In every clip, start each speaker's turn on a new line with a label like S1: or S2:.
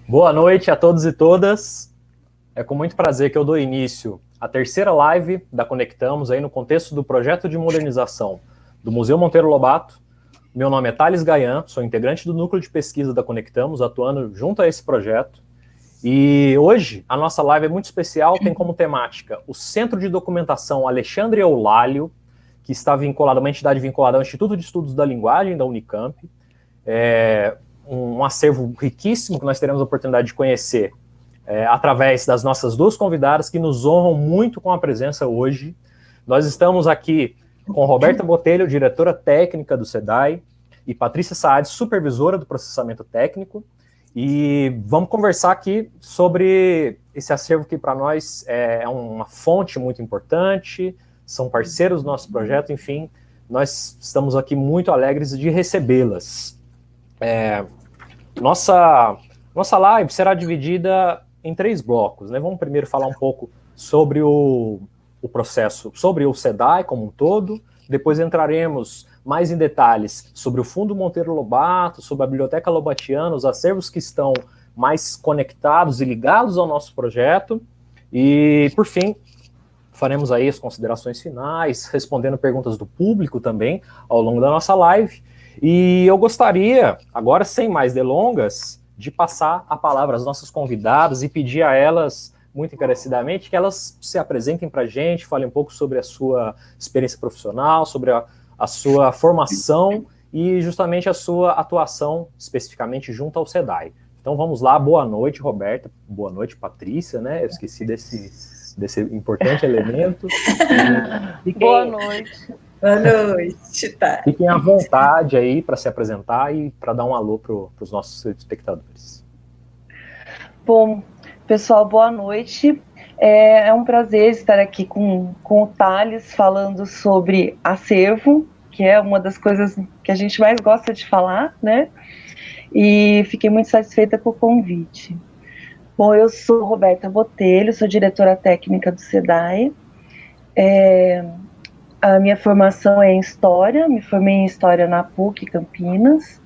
S1: Boa noite a todos e todas. É com muito prazer que eu dou início à terceira live da Conectamos, aí no contexto do projeto de modernização do Museu Monteiro Lobato. Meu nome é Thales Gayan, sou integrante do núcleo de pesquisa da Conectamos, atuando junto a esse projeto. E hoje a nossa live é muito especial, tem como temática o Centro de Documentação Alexandre Eulálio, que está vinculado, uma entidade vinculada ao Instituto de Estudos da Linguagem da Unicamp. Um acervo riquíssimo que nós teremos a oportunidade de conhecer através das nossas duas convidadas que nos honram muito com a presença hoje. Nós estamos aqui com Roberta Botelho, diretora técnica do SEDAI, e Patrícia Saad, supervisora do processamento técnico, e vamos conversar aqui sobre esse acervo que para nós é uma fonte muito importante, são parceiros do nosso projeto, enfim, nós estamos aqui muito alegres de recebê-las. Nossa live será dividida em 3 blocos, né? Vamos primeiro falar um pouco sobre o processo, sobre o SEDAI como um todo, depois entraremos mais em detalhes sobre o Fundo Monteiro Lobato, sobre a Biblioteca Lobatiana, os acervos que estão mais conectados e ligados ao nosso projeto, e por fim, faremos aí as considerações finais, respondendo perguntas do público também ao longo da nossa live. E eu gostaria, agora sem mais delongas, de passar a palavra às nossas convidadas e pedir a elas, muito encarecidamente, que elas se apresentem para a gente, falem um pouco sobre a sua experiência profissional, sobre a sua formação e justamente a sua atuação especificamente junto ao SEDAI. Então vamos lá, boa noite, Roberta, boa noite, Patrícia, né? Eu esqueci desse importante elemento.
S2: Boa noite.
S3: Boa noite, tá.
S1: Fiquem à vontade aí para se apresentar e para dar um alô para os nossos espectadores.
S2: Bom, pessoal, boa noite. É um prazer estar aqui com o Thales falando sobre acervo, que é uma das coisas que a gente mais gosta de falar, né? E fiquei muito satisfeita com o convite. Bom, eu sou Roberta Botelho, sou diretora técnica do SEDAI. A minha formação é em História, me formei em História na PUC Campinas,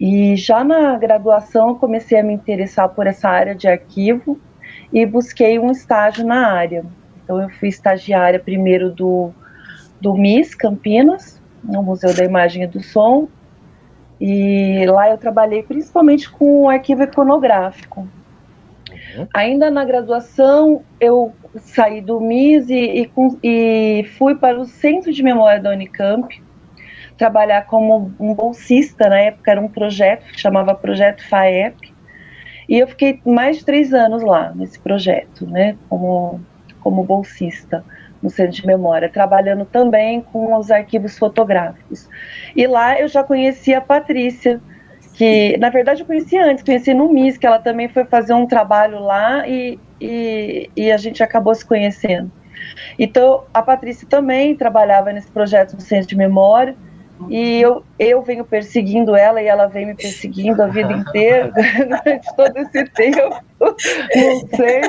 S2: e já na graduação eu comecei a me interessar por essa área de arquivo e busquei um estágio na área. Então eu fui estagiária primeiro do MIS Campinas, no Museu da Imagem e do Som, e lá eu trabalhei principalmente com o arquivo iconográfico. Ainda na graduação, eu saí do MIS e fui para o Centro de Memória da Unicamp, trabalhar como um bolsista. Na época era um projeto que chamava Projeto FAEP, e eu fiquei mais de 3 anos lá, nesse projeto, né, como bolsista no Centro de Memória, trabalhando também com os arquivos fotográficos. E lá eu já conheci a Patrícia, que na verdade eu conheci no MIS, que ela também foi fazer um trabalho lá e a gente acabou se conhecendo. Então a Patrícia também trabalhava nesse projeto do Centro de Memória, e eu venho perseguindo ela e ela vem me perseguindo a vida inteira, durante todo esse tempo, não sei,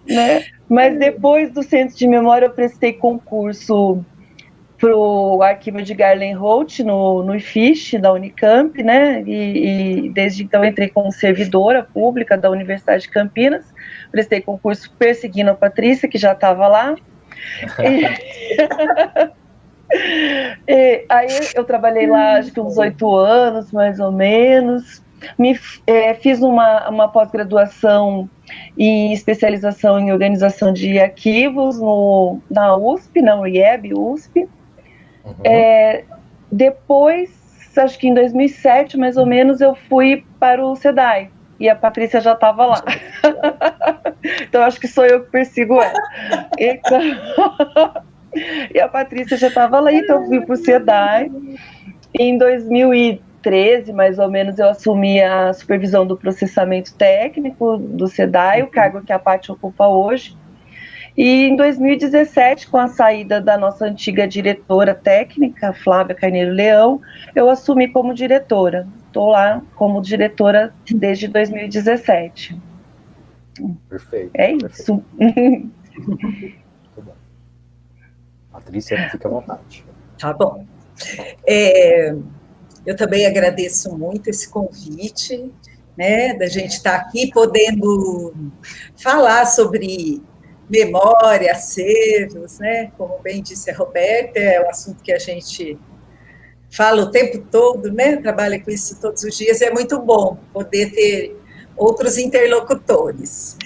S2: né? Mas depois do Centro de Memória eu prestei concurso para o arquivo de Garlenholt no IFISH da Unicamp, né? E desde então entrei como servidora pública da Universidade de Campinas, prestei concurso perseguindo a Patrícia, que já estava lá. E aí eu trabalhei lá acho que uns 8 anos, mais ou menos. Fiz uma pós-graduação e especialização em organização de arquivos na USP, na UIEB, USP. Depois, acho que em 2007, mais ou menos, eu fui para o SEDAI, e a Patrícia já estava lá. Então, acho que sou eu que persigo ela. Então, e a Patrícia já estava lá, então eu fui para o SEDAI. Em 2013, mais ou menos, eu assumi a supervisão do processamento técnico do SEDAI, o cargo que a Paty ocupa hoje. E em 2017, com a saída da nossa antiga diretora técnica, Flávia Carneiro Leão, eu assumi como diretora. Estou lá como diretora desde 2017.
S1: Perfeito.
S2: É isso. Perfeito.
S1: Muito bom. Patrícia, fica à vontade.
S3: Tá bom. Eu também agradeço muito esse convite, né, da gente estar aqui podendo falar sobre memória, acervos, né, como bem disse a Roberta, é um assunto que a gente fala o tempo todo, né, trabalha com isso todos os dias, e é muito bom poder ter outros interlocutores.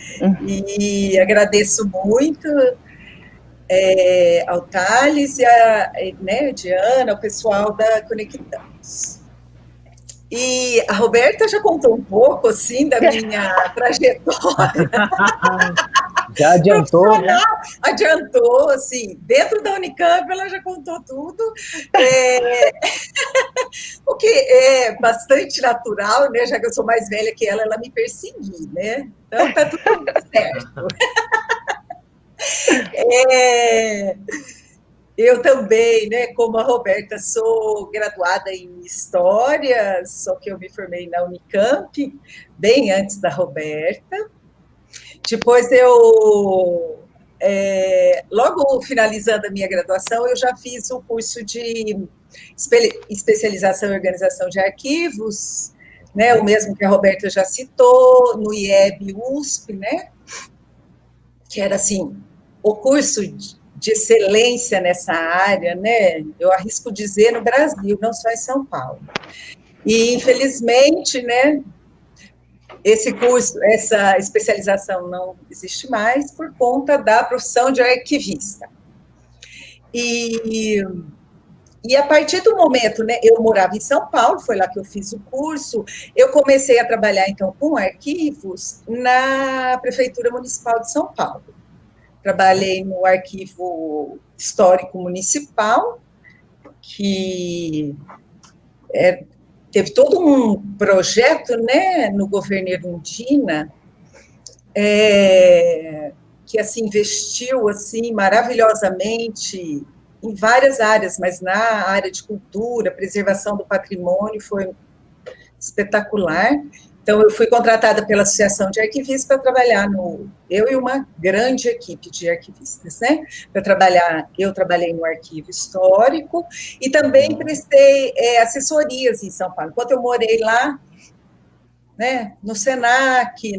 S3: E agradeço muito ao Thales e a Diana, ao pessoal da Conectamos. E a Roberta já contou um pouco, assim, da minha trajetória
S1: Já adiantou, né?
S3: Adiantou, assim, dentro da Unicamp ela já contou tudo, o que é bastante natural, né, já que eu sou mais velha que ela me perseguir, né, então tá tudo certo. Eu também, né, como a Roberta, sou graduada em História, só que eu me formei na Unicamp, bem antes da Roberta. Depois logo finalizando a minha graduação, eu já fiz o curso de especialização em organização de arquivos, né, o mesmo que a Roberta já citou, no IEB USP, né, que era, assim, o curso de excelência nessa área, né, eu arrisco dizer no Brasil, não só em São Paulo. E, infelizmente, né, esse curso, essa especialização não existe mais por conta da profissão de arquivista. E a partir do momento, né, eu morava em São Paulo, foi lá que eu fiz o curso, eu comecei a trabalhar, então, com arquivos na Prefeitura Municipal de São Paulo. Trabalhei no Arquivo Histórico Municipal, que teve todo um projeto, né, no governo Erundina, que assim, investiu assim, maravilhosamente em várias áreas, mas na área de cultura, preservação do patrimônio, foi espetacular. Então, eu fui contratada pela Associação de Arquivistas para trabalhar eu e uma grande equipe de arquivistas, né? Eu trabalhei no arquivo histórico e também prestei assessorias em São Paulo. Enquanto eu morei lá, né, no Senac,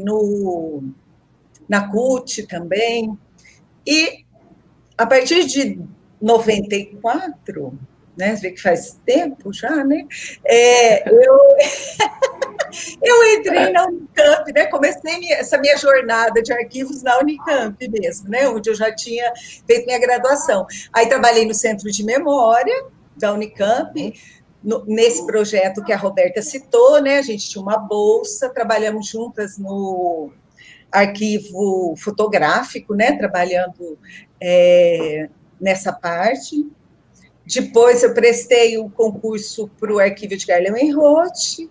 S3: na CUT também. E a partir de 94, né, você vê que faz tempo já, né? Eu entrei na Unicamp, né? Comecei essa minha jornada de arquivos na Unicamp mesmo, né? Onde eu já tinha feito minha graduação. Aí trabalhei no Centro de Memória da Unicamp, nesse projeto que a Roberta citou, né? A gente tinha uma bolsa, trabalhamos juntas no arquivo fotográfico, né? Trabalhando nessa parte. Depois eu prestei o concurso para o arquivo de Garland-Roth,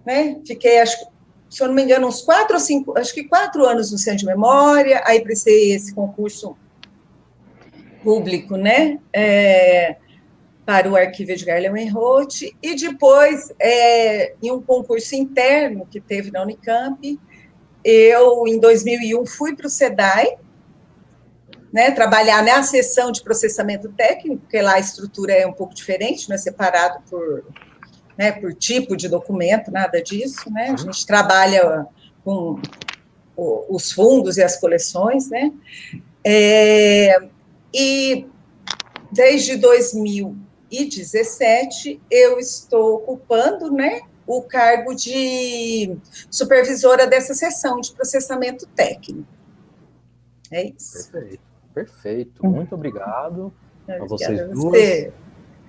S3: né? Fiquei, se eu não me engano, uns 4 ou 5, acho que 4 anos no Centro de Memória, aí prestei esse concurso público, né? Para o arquivo de Garland-Roth, e depois, em um concurso interno que teve na Unicamp, eu, em 2001, fui para o SEDAI, né, trabalhar na seção de processamento técnico, porque lá a estrutura é um pouco diferente, não é separado por tipo de documento, nada disso, né? A gente trabalha com os fundos e as coleções, né? E desde 2017 eu estou ocupando, né, o cargo de supervisora dessa seção de processamento técnico. É isso.
S1: Perfeito. Muito obrigado a vocês duas.
S3: Você.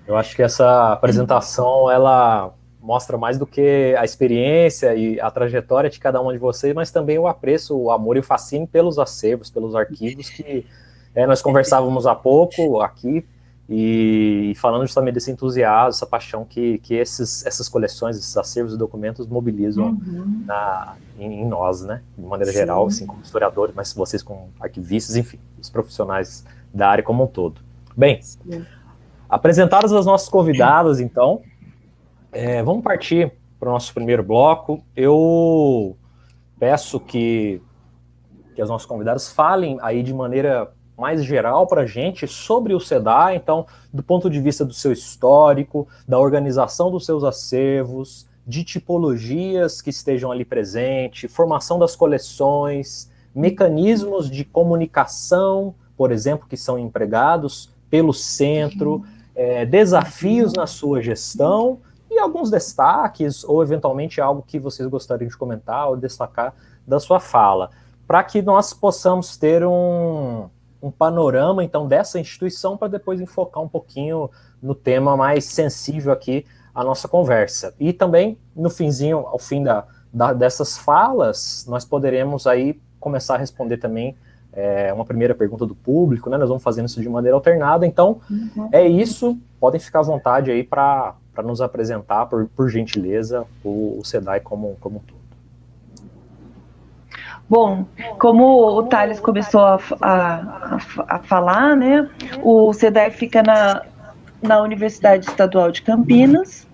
S1: Eu acho que essa apresentação, ela mostra mais do que a experiência e a trajetória de cada uma de vocês, mas também o apreço, o amor e o fascínio pelos acervos, pelos arquivos que nós conversávamos há pouco aqui, e falando justamente desse entusiasmo, essa paixão que essas coleções, esses acervos e documentos mobilizam em nós, né? De maneira geral, assim, como historiadores, mas vocês como arquivistas, enfim, os profissionais da área como um todo. Bem, apresentadas as nossas convidadas, então, vamos partir para o nosso primeiro bloco. Eu peço que as nossas convidadas falem aí de maneira mais geral para a gente sobre o SEDAI, então, do ponto de vista do seu histórico, da organização dos seus acervos, de tipologias que estejam ali presentes, formação das coleções, mecanismos de comunicação, por exemplo, que são empregados pelo centro, desafios na sua gestão e alguns destaques, ou eventualmente algo que vocês gostariam de comentar ou destacar da sua fala, para que nós possamos ter um panorama, então, dessa instituição, para depois enfocar um pouquinho no tema mais sensível aqui, a nossa conversa. E também, no finzinho, ao fim dessas falas, nós poderemos aí começar a responder também uma primeira pergunta do público, né? Nós vamos fazendo isso de maneira alternada, então, é isso. Podem ficar à vontade aí para nos apresentar, por gentileza, o SEDAI como um todo.
S2: Bom, como o Thales começou a falar, né, o SEDAI fica na Universidade Estadual de Campinas.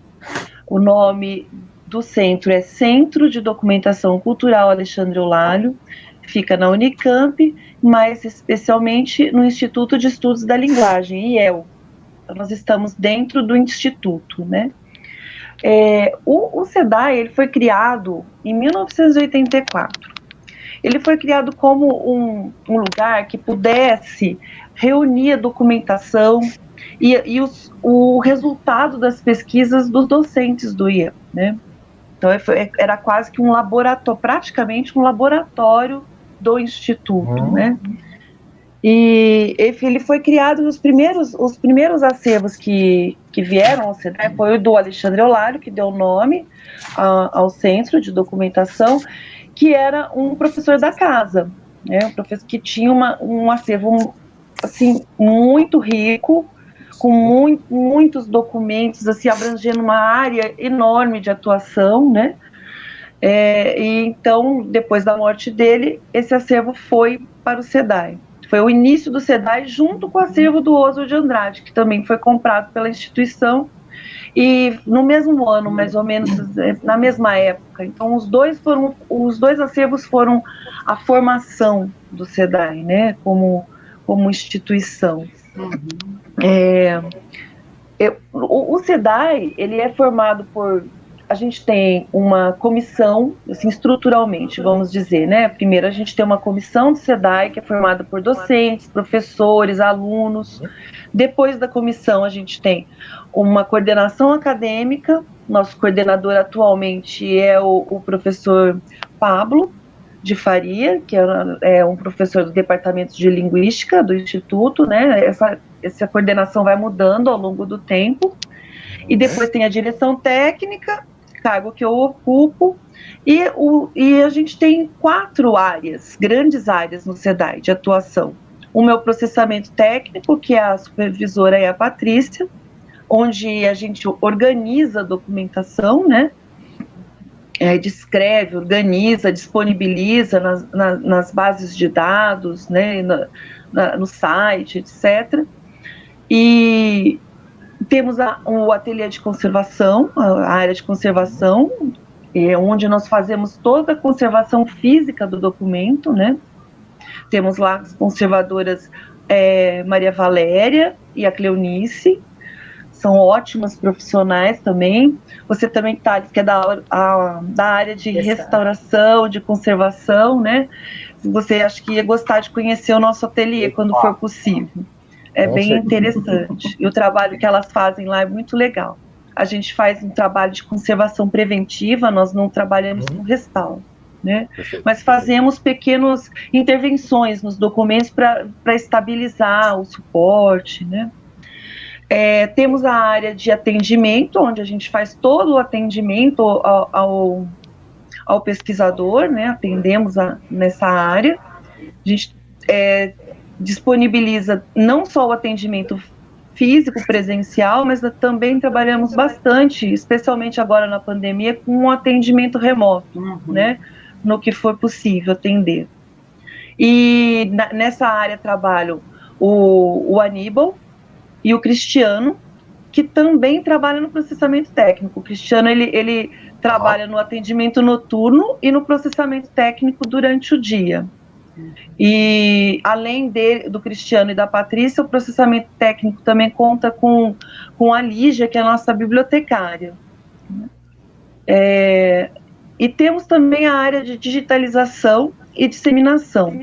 S2: O nome do centro é Centro de Documentação Cultural Alexandre Eulalio, fica na Unicamp, mais especialmente no Instituto de Estudos da Linguagem, IEL. Então, nós estamos dentro do Instituto, né. O SEDAI, ele foi criado em 1984. Ele foi criado como um lugar que pudesse reunir a documentação e o resultado das pesquisas dos docentes do IEL, né? Então era quase que um laboratório, praticamente um laboratório do Instituto, né? E ele foi criado, os primeiros acervos que vieram ao SEDAI foi o do Alexandre Eulalio, que deu nome ao Centro de Documentação, que era um professor da casa, né, um professor que tinha um acervo assim, muito rico, com muitos documentos, assim, abrangendo uma área enorme de atuação, né, e então, depois da morte dele, esse acervo foi para o SEDAI. Foi o início do SEDAI junto com o acervo do Oswald de Andrade, que também foi comprado pela instituição, e no mesmo ano, mais ou menos, na mesma época. Então, os dois acervos foram a formação do SEDAI, né, como instituição. O SEDAI, ele é formado por... A gente tem uma comissão, assim, estruturalmente, vamos dizer, né? Primeiro, a gente tem uma comissão do SEDAI, que é formada por docentes, professores, alunos. Depois da comissão, a gente tem uma coordenação acadêmica. Nosso coordenador atualmente é o professor Pablo de Faria, que é um professor do Departamento de Linguística do Instituto, né? Essa coordenação vai mudando ao longo do tempo. E depois tem a direção técnica, cargo que eu ocupo, e a gente tem 4 áreas, grandes áreas no SEDAI de atuação. Uma é o processamento técnico, que a supervisora é a Patrícia, onde a gente organiza a documentação, né? Descreve, organiza, disponibiliza nas bases de dados, né? No site, etc. E temos o ateliê de conservação, a área de conservação, onde nós fazemos toda a conservação física do documento, né? Temos lá as conservadoras Maria Valéria e a Cleonice, são ótimas profissionais também. Você também, Thales, que é da área de restauração, de conservação, né? Você acha que ia gostar de conhecer o nosso ateliê quando for possível. É bem interessante. E o trabalho que elas fazem lá é muito legal. A gente faz um trabalho de conservação preventiva, nós não trabalhamos no restauro, né? Mas fazemos pequenas intervenções nos documentos para estabilizar o suporte, né? Temos a área de atendimento, onde a gente faz todo o atendimento ao pesquisador, né? Atendemos nessa área. A gente disponibiliza não só o atendimento físico, presencial, mas também trabalhamos bastante, especialmente agora na pandemia, com o atendimento remoto, né, no que for possível atender. E nessa área trabalham o Aníbal e o Cristiano, que também trabalham no processamento técnico. O Cristiano, ele trabalha no atendimento noturno e no processamento técnico durante o dia. E além do Cristiano e da Patrícia, o processamento técnico também conta com a Lígia, que é a nossa bibliotecária. E temos também a área de digitalização e disseminação,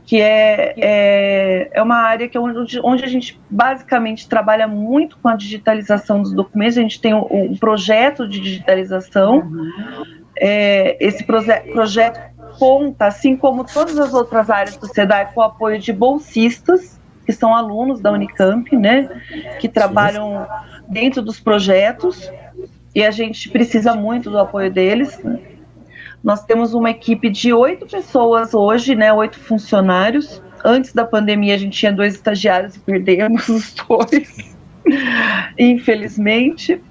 S2: que é uma área que onde a gente basicamente trabalha muito com a digitalização dos documentos. A gente tem um projeto de digitalização. Esse projeto conta, assim como todas as outras áreas do SEDAI, com o apoio de bolsistas, que são alunos da Unicamp, né, que trabalham dentro dos projetos, e a gente precisa muito do apoio deles, né. Nós temos uma equipe de 8 pessoas hoje, né, 8 funcionários. Antes da pandemia a gente tinha 2 estagiários e perdemos os 2, infelizmente.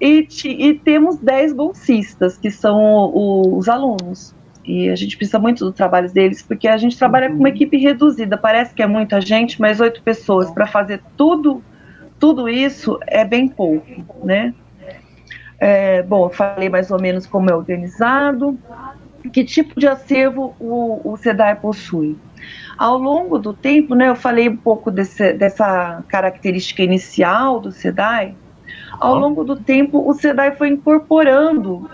S2: E temos 10 bolsistas, que são os alunos. E a gente precisa muito do trabalho deles, porque a gente trabalha com uma equipe reduzida. Parece que é muita gente, mas 8 pessoas para fazer tudo isso é bem pouco, né? Bom, eu falei mais ou menos como é organizado. Que tipo de acervo o SEDAI possui? Ao longo do tempo, né, eu falei um pouco dessa característica inicial do SEDAI. Ao longo do tempo, o SEDAI foi incorporando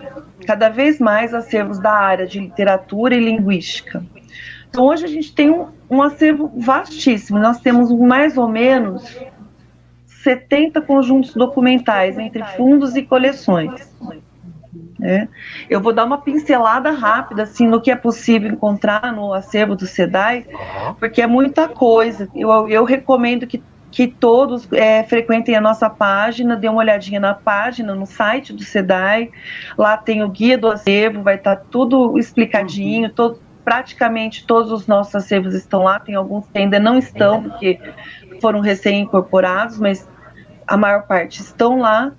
S2: cada vez mais acervos da área de literatura e linguística. Então, hoje a gente tem um acervo vastíssimo. Nós temos mais ou menos 70 conjuntos documentais, entre fundos e coleções. Eu vou dar uma pincelada rápida assim, no que é possível encontrar no acervo do SEDAI, porque é muita coisa. Eu recomendo que todos frequentem a nossa página, dêem uma olhadinha na página, no site do SEDAI. Lá tem o guia do acervo, vai estar tudo explicadinho, praticamente todos os nossos acervos estão lá. Tem alguns que ainda não estão, porque foram recém-incorporados, mas a maior parte estão lá.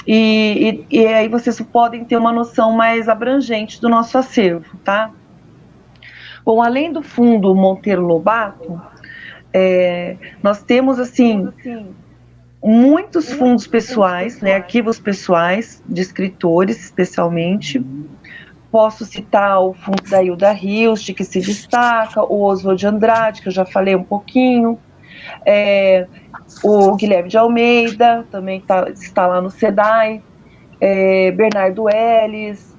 S2: E aí vocês podem ter uma noção mais abrangente do nosso acervo, tá? Bom, além do fundo Monteiro Lobato, nós temos, assim, muitos fundos pessoais, né, arquivos pessoais de escritores, especialmente. Posso citar o fundo da Hilda Hilst, que se destaca, o Oswald de Andrade, que eu já falei um pouquinho, o Guilherme de Almeida, também está lá no SEDAI, Bernardo Ellis,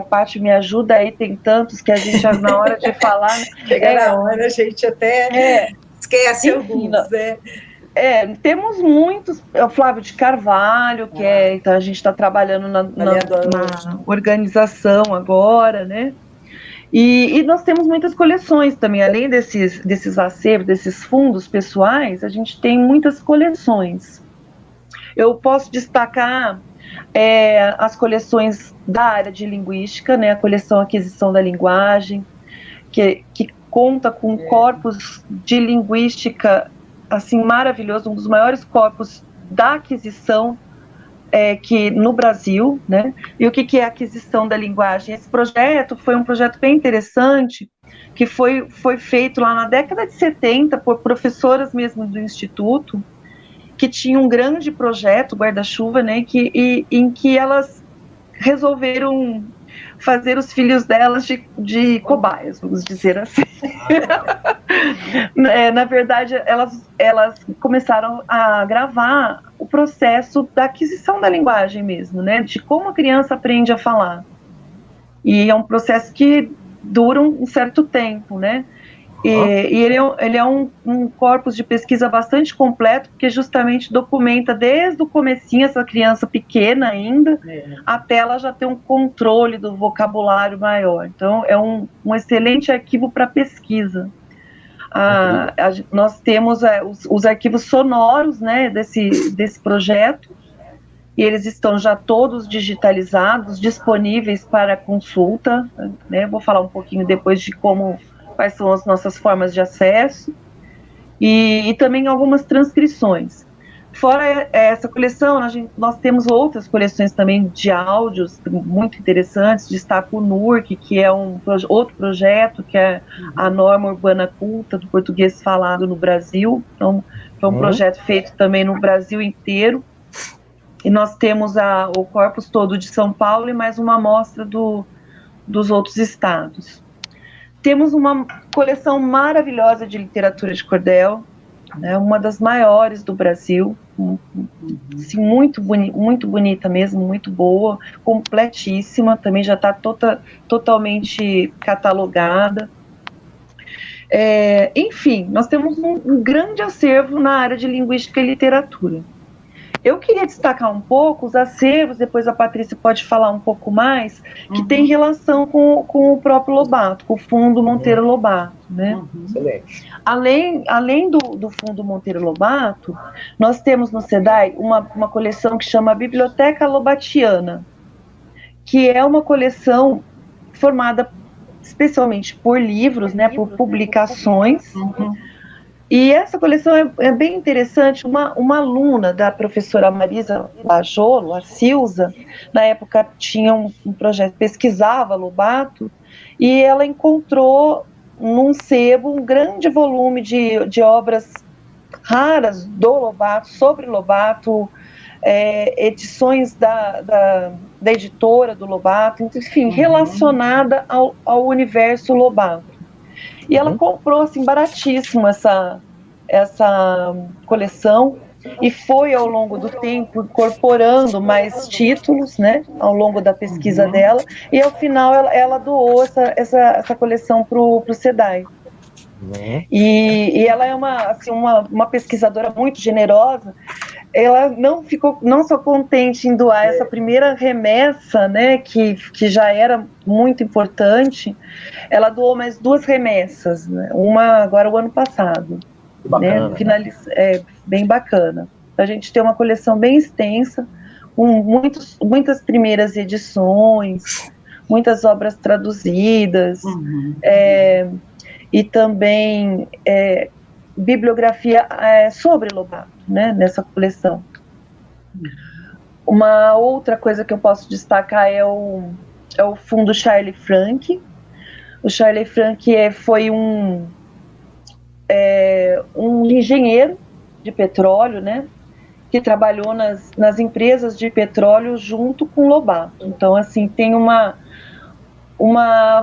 S2: Paty, me ajuda aí, tem tantos que a gente, na hora de falar...
S3: Chega na hora, a gente até esquece alguns, né?
S2: Temos muitos, o Flávio de Carvalho, que então a gente está trabalhando na organização agora, né? E nós temos muitas coleções também, além desses acervos, desses fundos pessoais, a gente tem muitas coleções. Eu posso destacar as coleções da área de linguística, né, a coleção Aquisição da Linguagem, que conta com um corpus de linguística assim, maravilhoso, um dos maiores corpos da aquisição que no Brasil, né? E o que é a aquisição da linguagem? Esse projeto foi um projeto bem interessante, que foi feito lá na década de 70 por professoras mesmo do Instituto, que tinha um grande projeto, guarda-chuva, né? Em que elas resolveram fazer os filhos delas de cobaias, vamos dizer assim. Na verdade, elas começaram a gravar o processo da aquisição da linguagem mesmo, né? De como a criança aprende a falar. E é um processo que dura um certo tempo, né? E ele é um corpus de pesquisa bastante completo, porque justamente documenta desde o comecinho, essa criança pequena ainda, até ela já ter um controle do vocabulário maior. Então, é um excelente arquivo para pesquisa. Nós temos os arquivos sonoros, né, desse projeto, e eles estão já todos digitalizados, disponíveis para consulta, né? Vou falar um pouquinho depois de quais são as nossas formas de acesso, e também algumas transcrições. Fora essa coleção, nós temos outras coleções também de áudios muito interessantes. Destaco o NURC, que é outro projeto, que é a Norma Urbana Culta do Português Falado no Brasil. Então, foi um projeto feito também no Brasil inteiro. E nós temos o corpus todo de São Paulo e mais uma amostra dos outros estados. Temos uma coleção maravilhosa de literatura de cordel, né, uma das maiores do Brasil, assim, muito bonita mesmo, muito boa, completíssima, também já está totalmente catalogada. Enfim, nós temos um grande acervo na área de linguística e literatura. Eu queria destacar um pouco os acervos, depois a Patrícia pode falar um pouco mais, que tem relação com o próprio Lobato, com o Fundo Monteiro Lobato, né?
S1: Excelente.
S2: Além do Fundo Monteiro Lobato, nós temos no SEDAI uma coleção que chama Biblioteca Lobatiana, que é uma coleção formada especialmente por livros, né, por publicações. E essa coleção é bem interessante. Uma aluna da professora Marisa Bajolo, a Silza, na época tinha um projeto, pesquisava Lobato, e ela encontrou num sebo um grande volume de obras raras do Lobato, sobre Lobato, edições da editora do Lobato, enfim, relacionada ao universo Lobato. E ela comprou, assim, baratíssimo essa coleção e foi, ao longo do tempo, incorporando mais títulos, né, ao longo da pesquisa dela, e ao final ela doou essa coleção para o SEDAI. E ela é uma pesquisadora muito generosa. Ela não ficou não só contente em doar essa primeira remessa, né, que já era muito importante, ela doou mais 2 remessas, né, uma agora o ano passado. Né, bem bacana. A gente tem uma coleção bem extensa, com muitas primeiras edições, muitas obras traduzidas, e também bibliografia sobre Lobato, né, nessa coleção. Uma outra coisa que eu posso destacar é o Fundo Charlie Frank. O Charlie Frank foi um engenheiro de petróleo, né, que trabalhou nas empresas de petróleo junto com Lobato. Então, assim, tem uma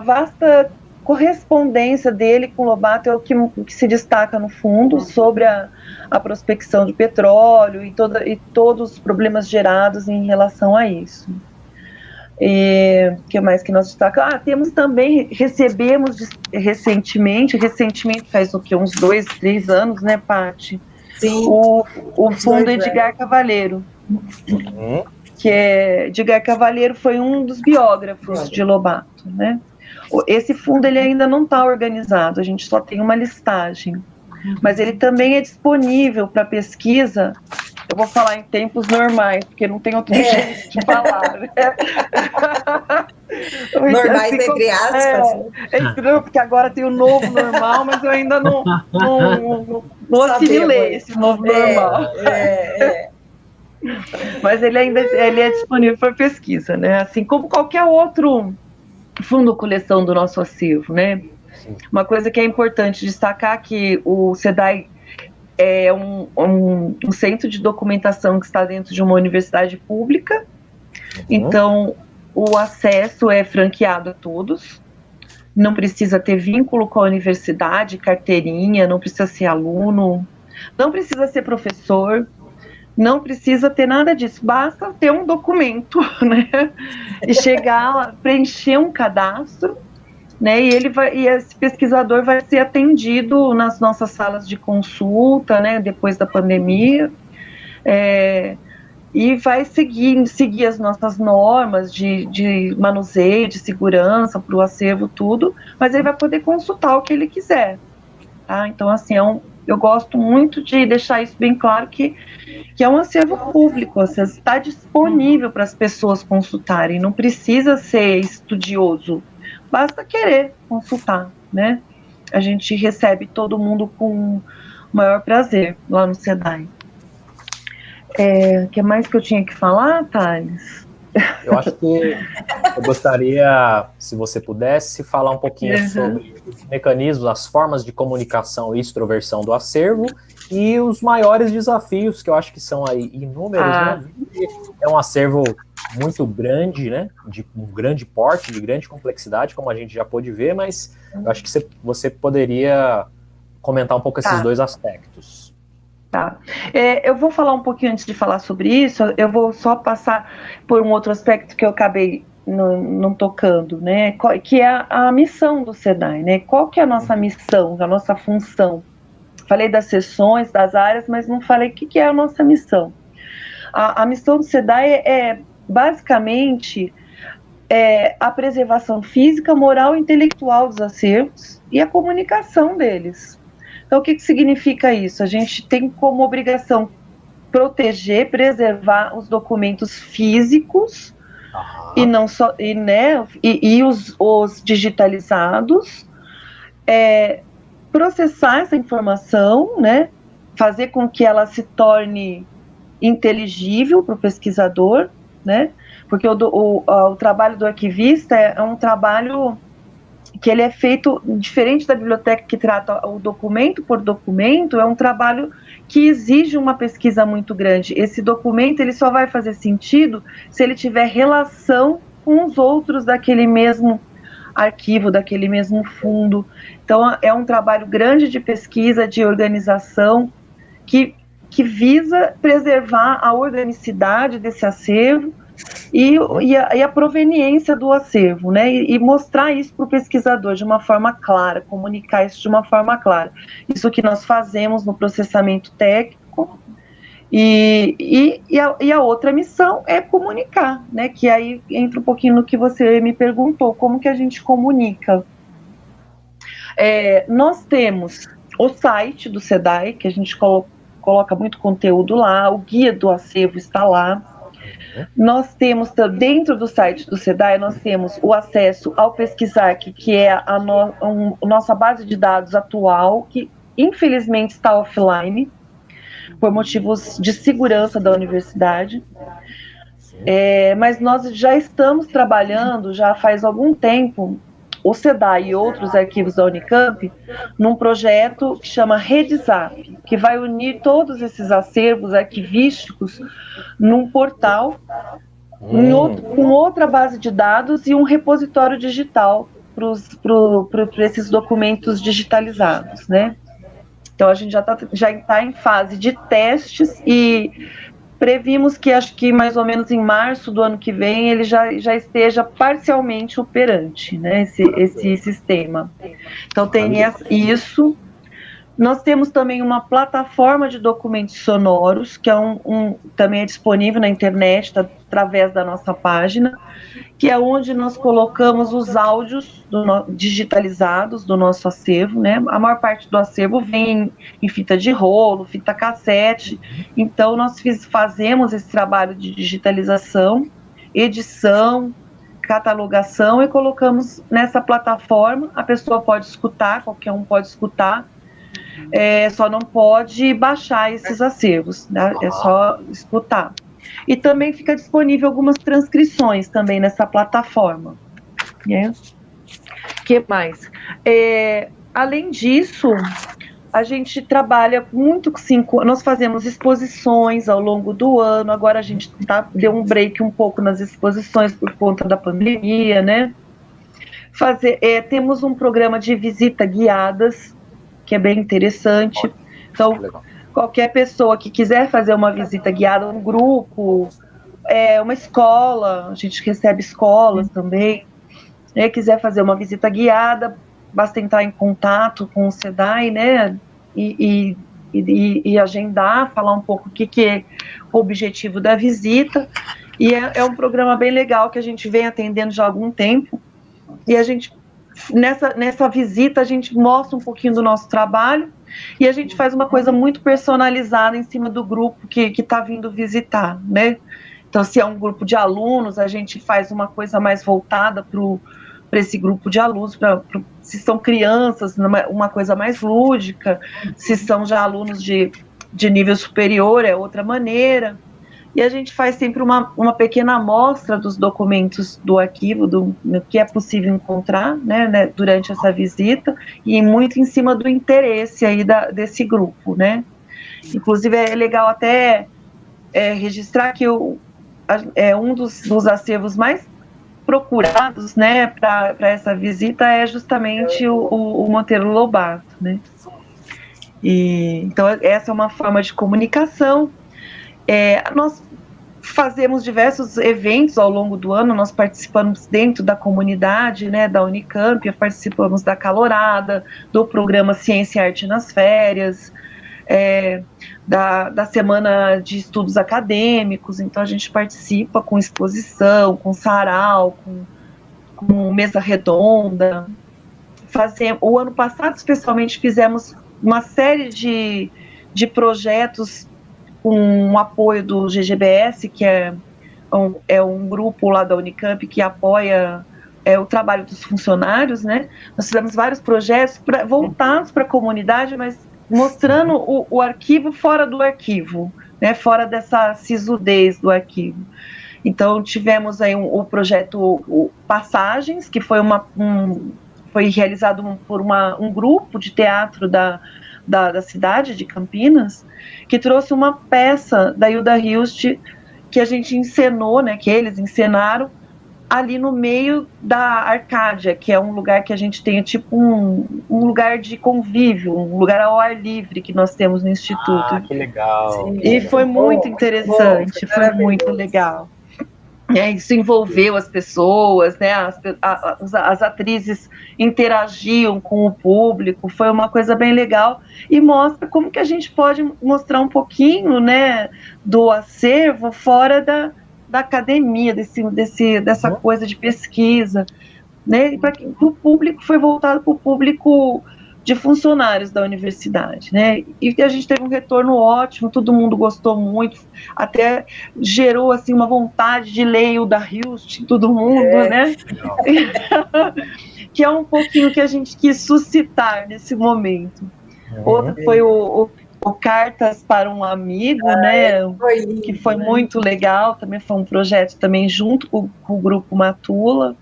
S2: vasta correspondência dele com Lobato, é o que se destaca no fundo, sobre a prospecção de petróleo e todos os problemas gerados em relação a isso. E o que mais que nós destacamos? Temos também, recebemos recentemente faz o quê? Uns 2, 3 anos, né, Paty?
S3: Sim.
S2: O Fundo Edgar Cavaleiro. Que Edgar Cavaleiro foi um dos biógrafos de Lobato, né? Esse fundo ele ainda não está organizado, a gente só tem uma listagem, mas ele também é disponível para pesquisa. Eu vou falar em tempos normais, porque não tem outro jeito de falar, né?
S3: Normais, assim, entre aspas.
S2: Porque agora tem o novo normal, mas eu ainda não assimilei esse novo normal. Mas ele é disponível para pesquisa, né? Assim como qualquer outro fundo coleção do nosso acervo, né? Sim. Uma coisa que é importante destacar que o SEDAI é um centro de documentação que está dentro de uma universidade pública, então o acesso é franqueado a todos, não precisa ter vínculo com a universidade, carteirinha, não precisa ser aluno, não precisa ser professor, não precisa ter nada disso, basta ter um documento, né, e chegar lá, preencher um cadastro, né, e esse pesquisador vai ser atendido nas nossas salas de consulta, né, depois da pandemia, e vai seguir as nossas normas de manuseio, de segurança para o acervo, tudo, mas ele vai poder consultar o que ele quiser, tá? Então, assim, eu gosto muito de deixar isso bem claro, que é um acervo público, assim, está disponível para as pessoas consultarem, não precisa ser estudioso, basta querer consultar, né? A gente recebe todo mundo com o maior prazer lá no SEDAI. O que mais que eu tinha que falar, Thales?
S1: Eu acho que eu gostaria, se você pudesse, falar um pouquinho sobre os mecanismos, as formas de comunicação e extroversão do acervo e os maiores desafios, que eu acho que são aí inúmeros, né? É um acervo muito grande, né, de um grande porte, de grande complexidade, como a gente já pôde ver, mas eu acho que você poderia comentar um pouco esses dois aspectos.
S2: Tá. Eu vou falar um pouquinho antes de falar sobre isso, eu vou só passar por um outro aspecto que eu acabei não tocando, né, que é a missão do SEDAI, né, qual que é a nossa missão, a nossa função. Falei das sessões, das áreas, mas não falei o que é a nossa missão. A missão do SEDAI é basicamente a preservação física, moral e intelectual dos acervos e a comunicação deles. Então, o que significa isso? A gente tem como obrigação proteger, preservar os documentos físicos e não só e os digitalizados, processar essa informação, né, fazer com que ela se torne inteligível para o pesquisador, né? Porque o trabalho do arquivista é um trabalho que ele é feito diferente da biblioteca que trata o documento por documento, é um trabalho que exige uma pesquisa muito grande. Esse documento ele só vai fazer sentido se ele tiver relação com os outros daquele mesmo arquivo, daquele mesmo fundo. Então é um trabalho grande de pesquisa, de organização, que visa preservar a organicidade desse acervo e a proveniência do acervo, né? E mostrar isso para o pesquisador de uma forma clara, comunicar isso de uma forma clara. Isso que nós fazemos no processamento técnico. E a outra missão é comunicar, né? Que aí entra um pouquinho no que você me perguntou, como que a gente comunica. Nós temos o site do SEDAI, que a gente coloca muito conteúdo lá, o guia do acervo está lá. Nós temos, dentro do site do SEDAI, nós temos o acesso ao Pesquisarc, que é a nossa base de dados atual, que infelizmente está offline, por motivos de segurança da universidade. Mas nós já estamos trabalhando, já faz algum tempo, o SEDAI e outros arquivos da Unicamp, num projeto que chama RedeZap, que vai unir todos esses acervos arquivísticos num portal, com outra base de dados e um repositório digital para esses documentos digitalizados, né? Então a gente já está em fase de testes e previmos que acho que mais ou menos em março do ano que vem ele já esteja parcialmente operante, né, esse sistema. Então tem isso. Nós temos também uma plataforma de documentos sonoros, que também é disponível na internet, através da nossa página, que é onde nós colocamos os áudios digitalizados do nosso acervo, né? A maior parte do acervo vem em fita de rolo, fita cassete, então nós fazemos esse trabalho de digitalização, edição, catalogação e colocamos nessa plataforma. A pessoa pode escutar, qualquer um pode escutar, só não pode baixar esses acervos, né? É só escutar. E também fica disponível algumas transcrições também nessa plataforma. Né? Que mais? Além disso, a gente trabalha muito nós fazemos exposições ao longo do ano, agora a gente deu um break um pouco nas exposições por conta da pandemia, né? Temos um programa de visita guiadas, que é bem interessante. Então, qualquer pessoa que quiser fazer uma visita guiada, um grupo, uma escola, a gente recebe escolas também, quiser fazer uma visita guiada, basta entrar em contato com o SEDAI, né, e agendar, falar um pouco o que é o objetivo da visita, e é um programa bem legal que a gente vem atendendo já há algum tempo, e a gente, nessa visita, a gente mostra um pouquinho do nosso trabalho, e a gente faz uma coisa muito personalizada em cima do grupo que está vindo visitar, né? Então, se é um grupo de alunos, a gente faz uma coisa mais voltada para esse grupo de alunos, se são crianças, uma coisa mais lúdica, se são já alunos de nível superior, é outra maneira. E a gente faz sempre uma pequena amostra dos documentos do arquivo, do que é possível encontrar, né, durante essa visita, e muito em cima do interesse aí desse grupo, né. Inclusive é legal até registrar que um dos acervos mais procurados, né, para essa visita é justamente o Monteiro Lobato, né? Então, essa é uma forma de comunicação. Nós fazemos diversos eventos ao longo do ano, nós participamos dentro da comunidade, né, da Unicamp, participamos da Calorada, do programa Ciência e Arte nas Férias, da Semana de Estudos Acadêmicos. Então a gente participa com exposição, com sarau, com mesa redonda. O ano passado, especialmente, fizemos uma série de projetos com o apoio do GGBS, que é um grupo lá da Unicamp que apoia o trabalho dos funcionários, né? Nós fizemos vários projetos voltados para a comunidade, mas mostrando o arquivo fora do arquivo, né? Fora dessa sisudez do arquivo. Então, tivemos aí o projeto Passagens, que foi realizado por um grupo de teatro da cidade de Campinas, que trouxe uma peça da Hilda Hilst que a gente encenou, né, que eles encenaram ali no meio da Arcádia, que é um lugar que a gente tem tipo um lugar de convívio, um lugar ao ar livre que nós temos no Instituto.
S1: Que legal.
S2: Sim, e foi muito interessante, foi muito legal. Isso envolveu as pessoas, né? As atrizes interagiam com o público, foi uma coisa bem legal e mostra como que a gente pode mostrar um pouquinho, né, do acervo fora da academia, dessa coisa de pesquisa, né? O público foi voltado para o público de funcionários da universidade, né? E a gente teve um retorno ótimo, todo mundo gostou muito, até gerou assim uma vontade de ler o da Hilst, todo mundo, né? Que é um pouquinho que a gente quis suscitar nesse momento. Outro foi o Cartas para um Amigo, né? Que foi muito legal, também foi um projeto também junto com o grupo Matula,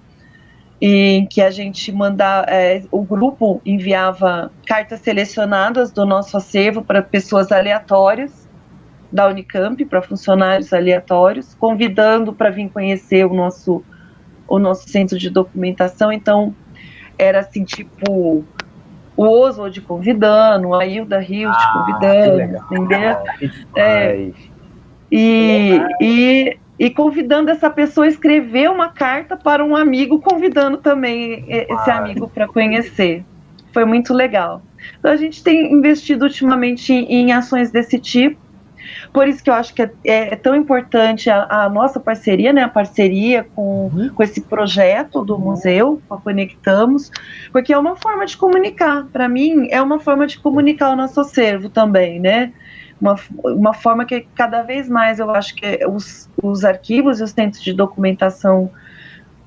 S2: em que a gente o grupo enviava cartas selecionadas do nosso acervo para pessoas aleatórias da Unicamp, para funcionários aleatórios, convidando para vir conhecer o nosso centro de documentação. Então, era assim, tipo, o Oswald convidando, a Hilda Hilst convidando, entendeu? E convidando essa pessoa a escrever uma carta para um amigo, convidando também esse amigo para conhecer. Foi muito legal. Então, a gente tem investido ultimamente em ações desse tipo, por isso que eu acho que é tão importante a nossa parceria, né, a parceria com esse projeto do museu, com a Conectamos, porque é uma forma de comunicar. Para mim, é uma forma de comunicar o nosso acervo também, né? Uma forma que cada vez mais eu acho que os arquivos e os centros de documentação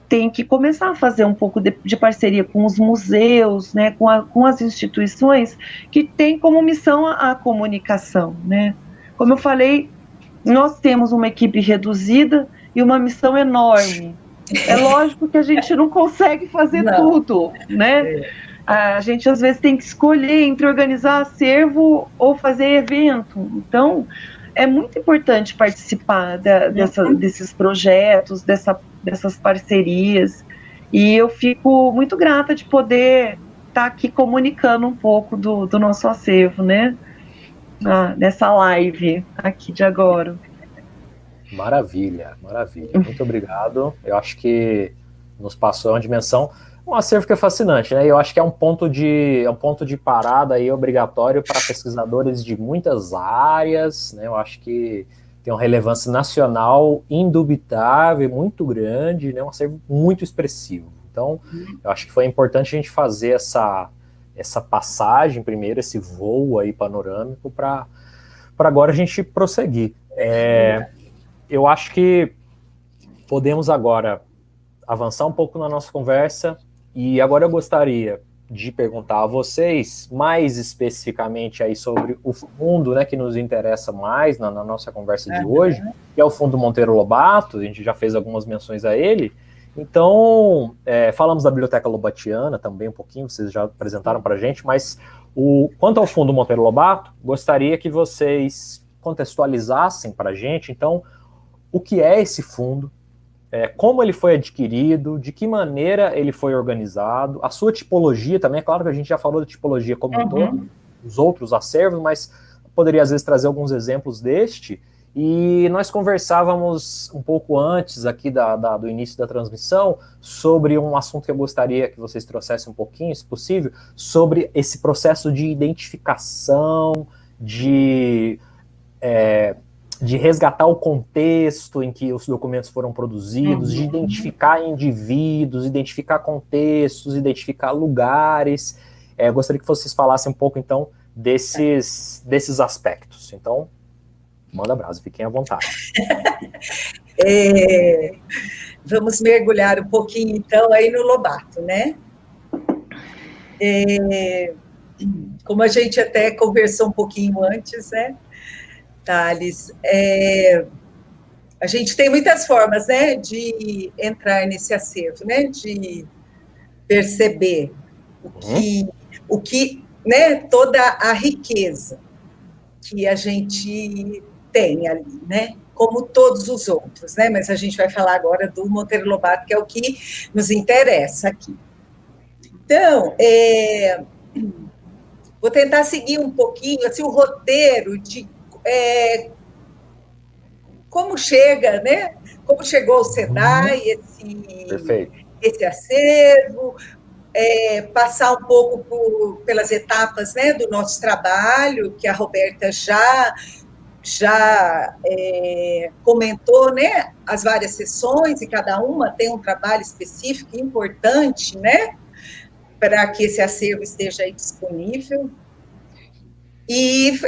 S2: têm que começar a fazer um pouco de parceria com os museus, né, com as instituições que têm como missão a comunicação, né? Como eu falei, nós temos uma equipe reduzida e uma missão enorme. É lógico que a gente não consegue fazer tudo, né? A gente às vezes tem que escolher entre organizar acervo ou fazer evento. Então, é muito importante participar desses projetos, dessas parcerias. E eu fico muito grata de poder estar aqui comunicando um pouco do nosso acervo, né? Nessa live aqui de agora.
S1: Maravilha, maravilha. Muito obrigado. Eu acho que nos passou uma dimensão, um acervo que é fascinante, né? Eu acho que é um ponto de parada aí obrigatório para pesquisadores de muitas áreas, né? Eu acho que tem uma relevância nacional indubitável, muito grande, né? Um acervo muito expressivo. Então, eu acho que foi importante a gente fazer essa passagem primeiro, esse voo aí panorâmico para agora a gente prosseguir. Eu acho que podemos agora avançar um pouco na nossa conversa e agora eu gostaria de perguntar a vocês mais especificamente aí sobre o fundo, né, que nos interessa mais na nossa conversa de hoje, que é o Fundo Monteiro Lobato. A gente já fez algumas menções a ele. Então, falamos da Biblioteca Lobatiana também um pouquinho, vocês já apresentaram para a gente, mas quanto ao Fundo Monteiro Lobato, gostaria que vocês contextualizassem para a gente, então, o que é esse fundo, como ele foi adquirido, de que maneira ele foi organizado, a sua tipologia também. É claro que a gente já falou da tipologia como um todo, os outros acervos, mas poderia às vezes trazer alguns exemplos deste. E nós conversávamos um pouco antes aqui do início da transmissão sobre um assunto que eu gostaria que vocês trouxessem um pouquinho, se possível, sobre esse processo de identificação, de resgatar o contexto em que os documentos foram produzidos, de identificar indivíduos, identificar contextos, identificar lugares. Eu gostaria que vocês falassem um pouco, então, desses aspectos. Então, manda brasa, fiquem à vontade.
S3: Vamos mergulhar um pouquinho, então, aí no Lobato, né? Como a gente até conversou um pouquinho antes, né, Thales, a gente tem muitas formas, né, de entrar nesse acervo, né, de perceber o que, né, toda a riqueza que a gente tem ali, né, como todos os outros, né, mas a gente vai falar agora do Monteiro Lobato, que é o que nos interessa aqui. Então, vou tentar seguir um pouquinho, assim, o roteiro de como chega, né, como chegou o SEDAI, esse acervo, passar um pouco pelas etapas, né, do nosso trabalho, que a Roberta já comentou, né, as várias sessões, e cada uma tem um trabalho específico importante, né, para que esse acervo esteja aí disponível. E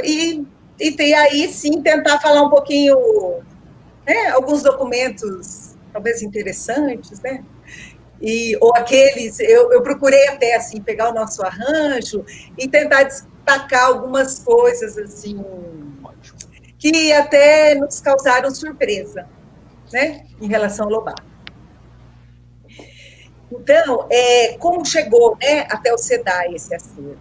S3: tem aí, sim, tentar falar um pouquinho, né, alguns documentos, talvez interessantes, né, ou aqueles, eu procurei até, assim, pegar o nosso arranjo e tentar destacar algumas coisas, assim, que até nos causaram surpresa, né, em relação ao Lobato. Então, como chegou, né, até o SEDAI esse acervo?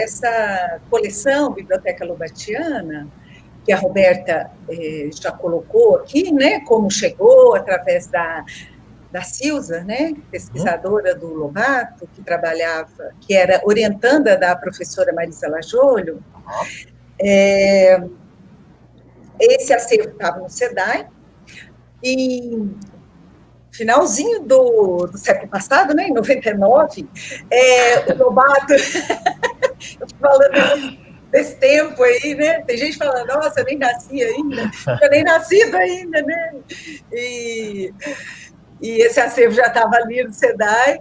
S3: Essa coleção Biblioteca Lobatiana, que a Roberta já colocou aqui, né, como chegou através da Silza, né, pesquisadora do Lobato, que era orientanda da professora Marisa Lajolho. Esse acervo estava no SEDAI, e finalzinho do século passado, né, em 99, o Lobato, eu estou falando desse tempo aí, né, tem gente falando, nossa, eu nem nasci ainda, eu nem nascido ainda, né, e esse acervo já estava ali no SEDAI.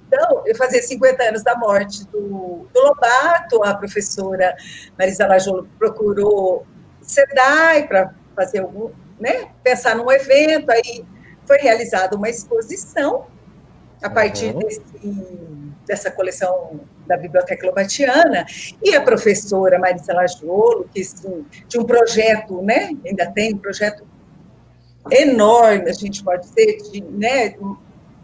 S3: Então, eu fazia 50 anos da morte do Lobato, a professora Marisa Lajolo procurou o SEDAI para fazer algum, né, pensar num evento, aí foi realizada uma exposição a partir dessa coleção da Biblioteca Lobatiana, e a professora Marisa Lajolo, que assim, tinha um projeto, né, ainda tem um projeto enorme, a gente pode dizer, né,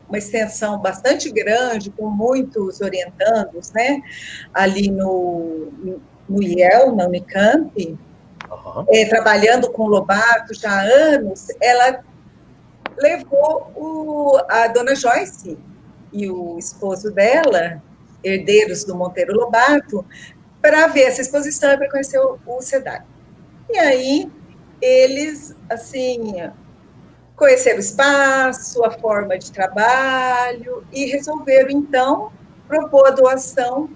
S3: uma extensão bastante grande, com muitos orientandos, né, ali no IEL, na Unicamp, trabalhando com Lobato já há anos. Ela levou a dona Joyce e o esposo dela, herdeiros do Monteiro Lobato, para ver essa exposição e para conhecer o SEDAI. E aí, eles, assim, conheceram o espaço, a forma de trabalho, e resolveram, então, propor a doação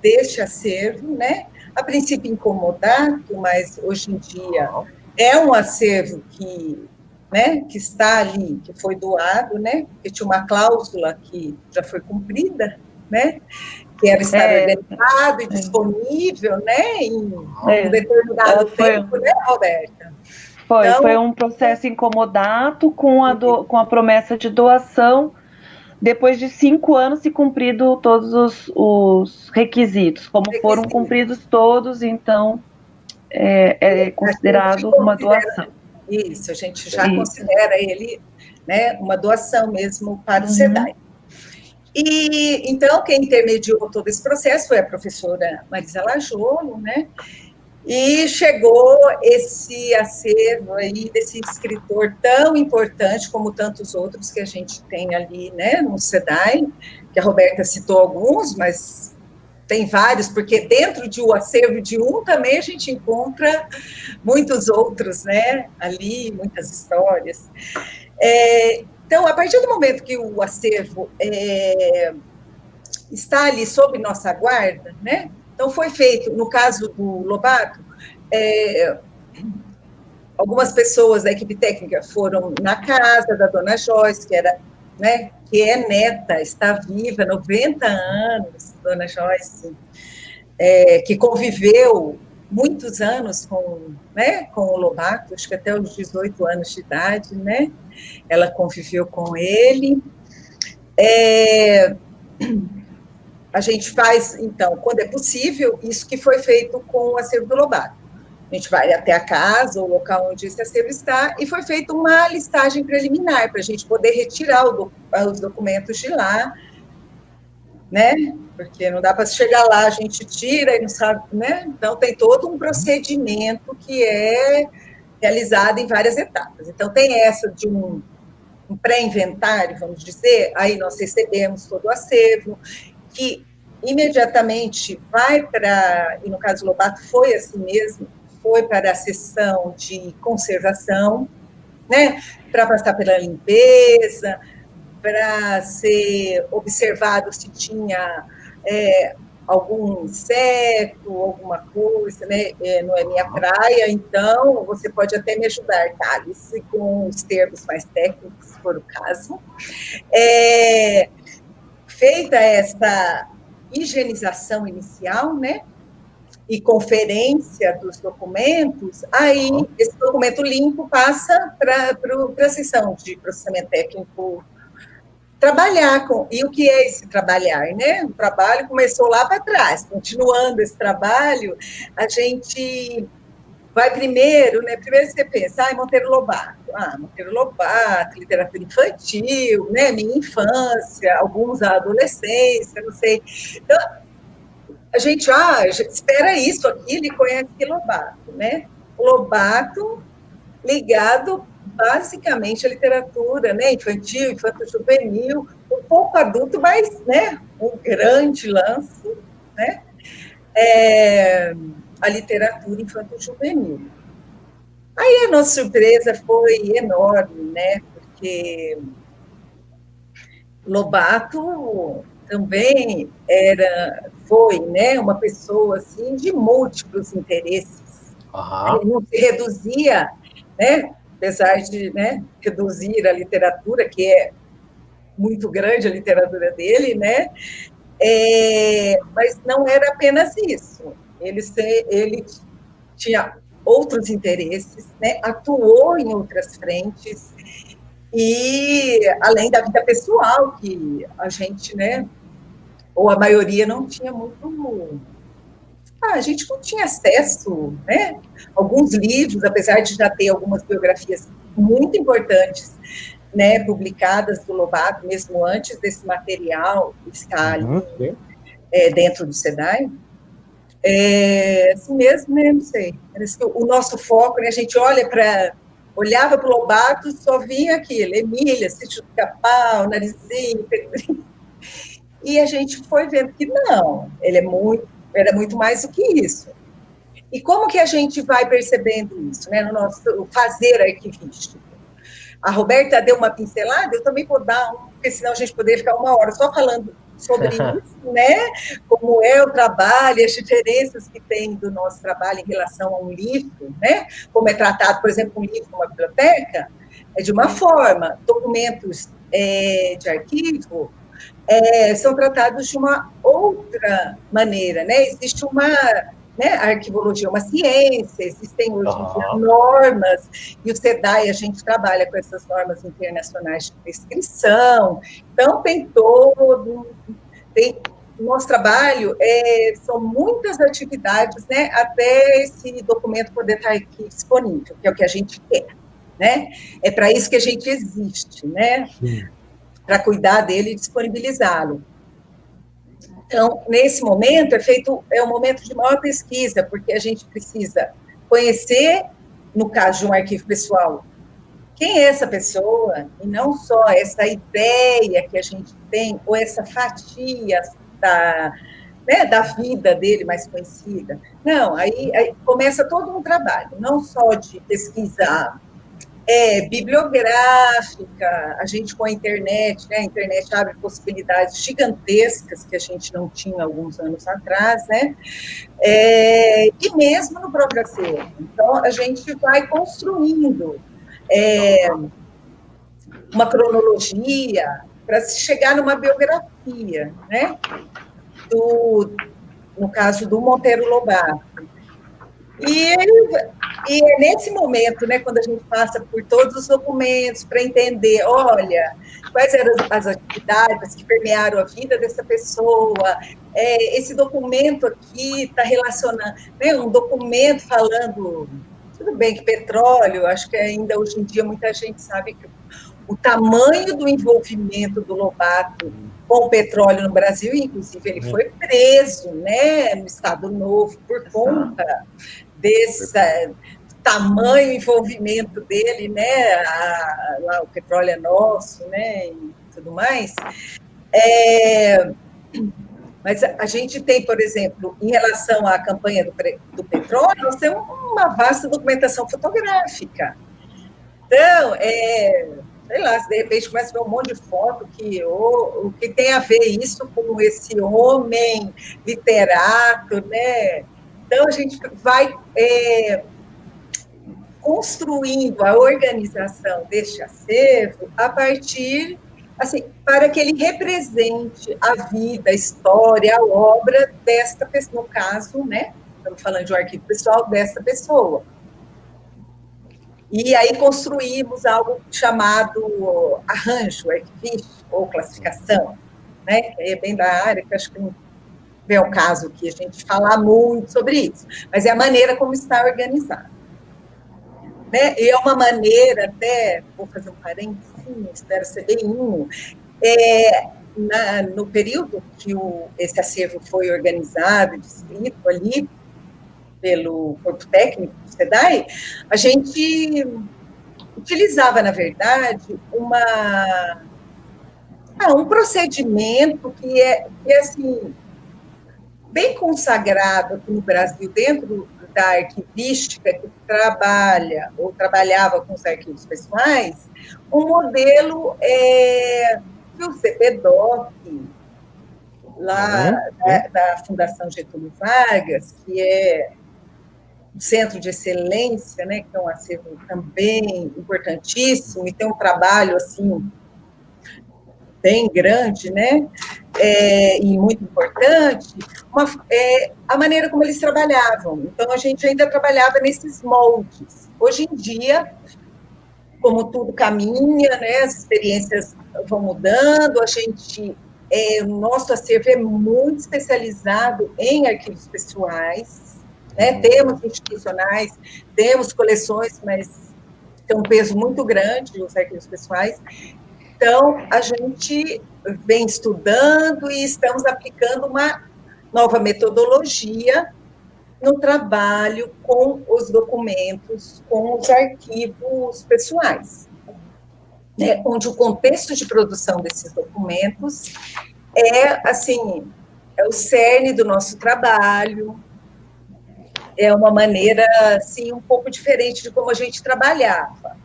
S3: deste acervo, né? A princípio incomodato, mas hoje em dia é um acervo que, né, que está ali, que foi doado, né? Que tinha uma cláusula que já foi cumprida, né? Que era estar organizado e disponível, né? Em um determinado tempo, né, Roberta?
S2: Foi um processo incomodato com a promessa de doação, depois de 5 anos se cumprido todos os requisitos. Como foram cumpridos todos, então é considerado uma doação.
S3: Isso, a gente já considera ele, né, uma doação mesmo para o SEDAI. E, então, quem intermediou todo esse processo foi a professora Marisa Lajolo, né? E chegou esse acervo aí desse escritor tão importante como tantos outros que a gente tem ali, né, no SEDAI, que a Roberta citou alguns, mas tem vários, porque dentro de um acervo de um também a gente encontra muitos outros, né, ali, muitas histórias. Então, a partir do momento que o acervo está ali sob nossa guarda, né, então foi feito, no caso do Lobato, algumas pessoas da equipe técnica foram na casa da dona Joyce, que era, né, que é neta, está viva, 90 anos, dona Joyce, que conviveu muitos anos né, com o Lobato, acho que até os 18 anos de idade, né, ela conviveu com ele. A gente faz, então, quando é possível, isso que foi feito com o acervo do Lobato. A gente vai até a casa, o local onde esse acervo está, e foi feita uma listagem preliminar para a gente poder retirar os documentos de lá, né? Porque não dá para chegar lá, a gente tira e não sabe, né? Então, tem todo um procedimento que é realizado em várias etapas. Então, tem essa de um pré-inventário, vamos dizer, aí nós recebemos todo o acervo, que imediatamente vai para, e no caso do Lobato foi assim mesmo, foi para a seção de conservação, né, para passar pela limpeza, para ser observado se tinha algum inseto, alguma coisa, né, não é minha praia, então você pode até me ajudar, Thales, com os termos mais técnicos, se for o caso. Feita essa higienização inicial, né, e conferência dos documentos, aí esse documento limpo passa para a seção de processamento técnico trabalhar com. E o que é esse trabalhar, né? O trabalho começou lá para trás, continuando esse trabalho, a gente vai primeiro, né? Primeiro você pensa, Monteiro Lobato. Monteiro Lobato, literatura infantil, né? Minha infância, alguns a adolescência, não sei. Então, a gente espera isso, aquilo, e conhece Lobato, né? O Lobato ligado basicamente à literatura, né? Infantil, infanto-juvenil, um pouco adulto, mas, né? Um grande lance, né? A literatura infanto-juvenil. Aí a nossa surpresa foi enorme, né? Porque Lobato também foi, né, uma pessoa assim de múltiplos interesses. Ele não se reduzia, né, apesar de, né, reduzir a literatura, que é muito grande a literatura dele, né, mas não era apenas isso. Ele tinha outros interesses, né, atuou em outras frentes, e além da vida pessoal, que a gente, né, ou a maioria não tinha muito... a gente não tinha acesso, né? Alguns livros, apesar de já ter algumas biografias muito importantes, né, publicadas do Lobato, mesmo antes desse material estar ali, dentro do SEDAI, assim mesmo, né, não sei, parece que o nosso foco, né, a gente olhava para o Lobato, só vinha aquilo, Emília, Sítio do Capau, Narizinho, Pedrinho, e a gente foi vendo que não, ele era muito mais do que isso. E como que a gente vai percebendo isso, né, no nosso fazer arquivístico? A Roberta deu uma pincelada, eu também vou dar porque senão a gente poderia ficar uma hora só falando sobre isso, né, como é o trabalho, as diferenças que tem do nosso trabalho em relação a um livro, né, como é tratado, por exemplo, um livro numa biblioteca, é de uma forma, documentos de arquivo são tratados de uma outra maneira, né, existe uma... né, a arquivologia é uma ciência, existem hoje em dia normas, e o SEDAI, a gente trabalha com essas normas internacionais de prescrição, então tem nosso trabalho são muitas atividades, né, até esse documento poder estar aqui disponível, que é o que a gente quer, né, é para isso que a gente existe, né, para cuidar dele e disponibilizá-lo. Então, nesse momento, é um momento de maior pesquisa, porque a gente precisa conhecer, no caso de um arquivo pessoal, quem é essa pessoa, e não só essa ideia que a gente tem, ou essa fatia da vida dele mais conhecida. Não, aí começa todo um trabalho, não só de pesquisa bibliográfica, a gente com a internet, né? A internet abre possibilidades gigantescas que a gente não tinha alguns anos atrás, né? E mesmo no próprio acervo. Então, a gente vai construindo uma cronologia para se chegar numa biografia, né? No caso do Monteiro Lobato. E é nesse momento, né, quando a gente passa por todos os documentos para entender, olha, quais eram as atividades que permearam a vida dessa pessoa, esse documento aqui está relacionando, né, um documento falando, tudo bem que petróleo, acho que ainda hoje em dia muita gente sabe que o tamanho do envolvimento do Lobato com o petróleo no Brasil, inclusive ele foi preso, né, no Estado Novo por conta desse tamanho envolvimento dele, né, lá o petróleo é nosso, né, e tudo mais. Mas a gente tem, por exemplo, em relação à campanha do petróleo, nós temos uma vasta documentação fotográfica. Então, sei lá, se de repente começa a ver um monte de foto o que tem a ver isso com esse homem literato, né? Então, a gente vai construindo a organização deste acervo a partir, assim, para que ele represente a vida, a história, a obra desta pessoa, no caso, né? Estamos falando de um arquivo pessoal desta pessoa. E aí construímos algo chamado arranjo arquivístico ou classificação, né? Que é bem da área, que acho que não é o caso que a gente falar muito sobre isso, mas é a maneira como está organizado. Né? E é uma maneira, até, vou fazer um parênteses, espero ser bem no período que esse acervo foi organizado, descrito ali, pelo corpo técnico do SEDAI, a gente utilizava, na verdade, um procedimento que é assim, bem consagrado aqui no Brasil, dentro da arquivística, que trabalha ou trabalhava com os arquivos pessoais, um modelo que o CPDOC, lá da Fundação Getúlio Vargas, que é um centro de excelência, né, que é um acervo também importantíssimo, e tem um trabalho, assim, bem grande, né, e muito importante, a maneira como eles trabalhavam. Então, a gente ainda trabalhava nesses moldes. Hoje em dia, como tudo caminha, né, as experiências vão mudando, o nosso acervo é muito especializado em arquivos pessoais, né, temos institucionais, temos coleções, mas tem um peso muito grande os arquivos pessoais. Então, a gente vem estudando e estamos aplicando uma nova metodologia no trabalho com os documentos, com os arquivos pessoais, né, onde o contexto de produção desses documentos assim, é o cerne do nosso trabalho, é uma maneira, assim, um pouco diferente de como a gente trabalhava.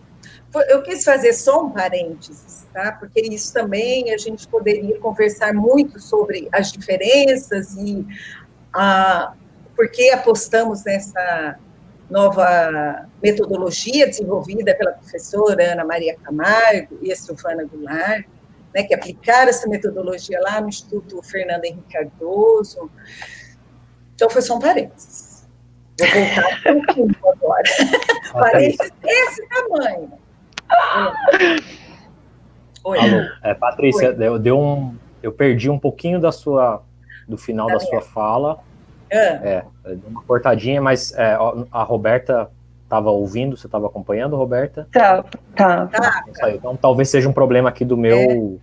S3: Eu quis fazer só um parênteses, tá? Porque isso também a gente poderia conversar muito sobre as diferenças e por que apostamos nessa nova metodologia desenvolvida pela professora Ana Maria Camargo e a Silvana Goulart, né, que aplicaram essa metodologia lá no Instituto Fernando Henrique Cardoso. Então, foi só um parênteses. Vou voltar um pouquinho agora. Parênteses desse tamanho.
S1: Oi. Alô, Patrícia, oi. Eu perdi um pouquinho do final da sua fala. Deu uma cortadinha, mas a Roberta estava ouvindo, você estava acompanhando, Roberta?
S2: Tá.
S1: Então talvez seja um problema aqui do meu...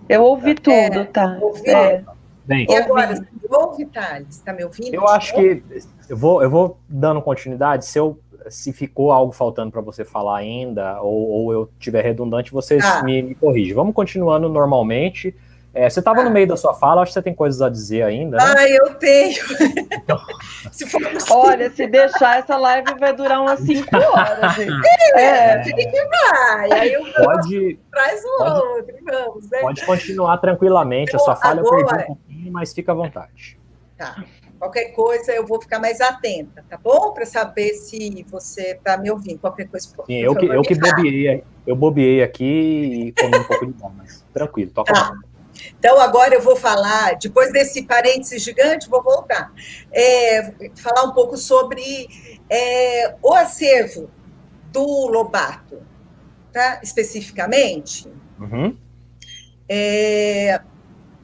S2: eu ouvi tudo, tá.
S1: Bem,
S3: E agora, você me ouve, Thales? Está me ouvindo?
S1: Eu acho que eu vou dando continuidade. Se ficou algo faltando para você falar ainda, ou eu tiver redundante, vocês me corrigem. Vamos continuando normalmente. Você estava no meio da sua fala, acho que você tem coisas a dizer ainda, né?
S3: Eu tenho. Se for possível.
S2: Olha, se deixar, essa live vai durar umas 5 horas, gente.
S3: Tem que vai. Aí eu traz o outro, vamos, né?
S1: Pode continuar tranquilamente. Então, a sua fala agora, eu perdi um pouquinho, mas fica à vontade.
S3: Tá. Qualquer coisa eu vou ficar mais atenta, tá bom? Para saber se você está me ouvindo. Qualquer coisa.
S1: Sim, eu que bobeei. Eu bobeei aqui e comi um pouco de bom, mas tranquilo, toca
S3: tá. Então, agora eu vou falar, depois desse parênteses gigante, vou voltar. Falar um pouco sobre o acervo do Lobato, tá? Especificamente.
S1: Uhum.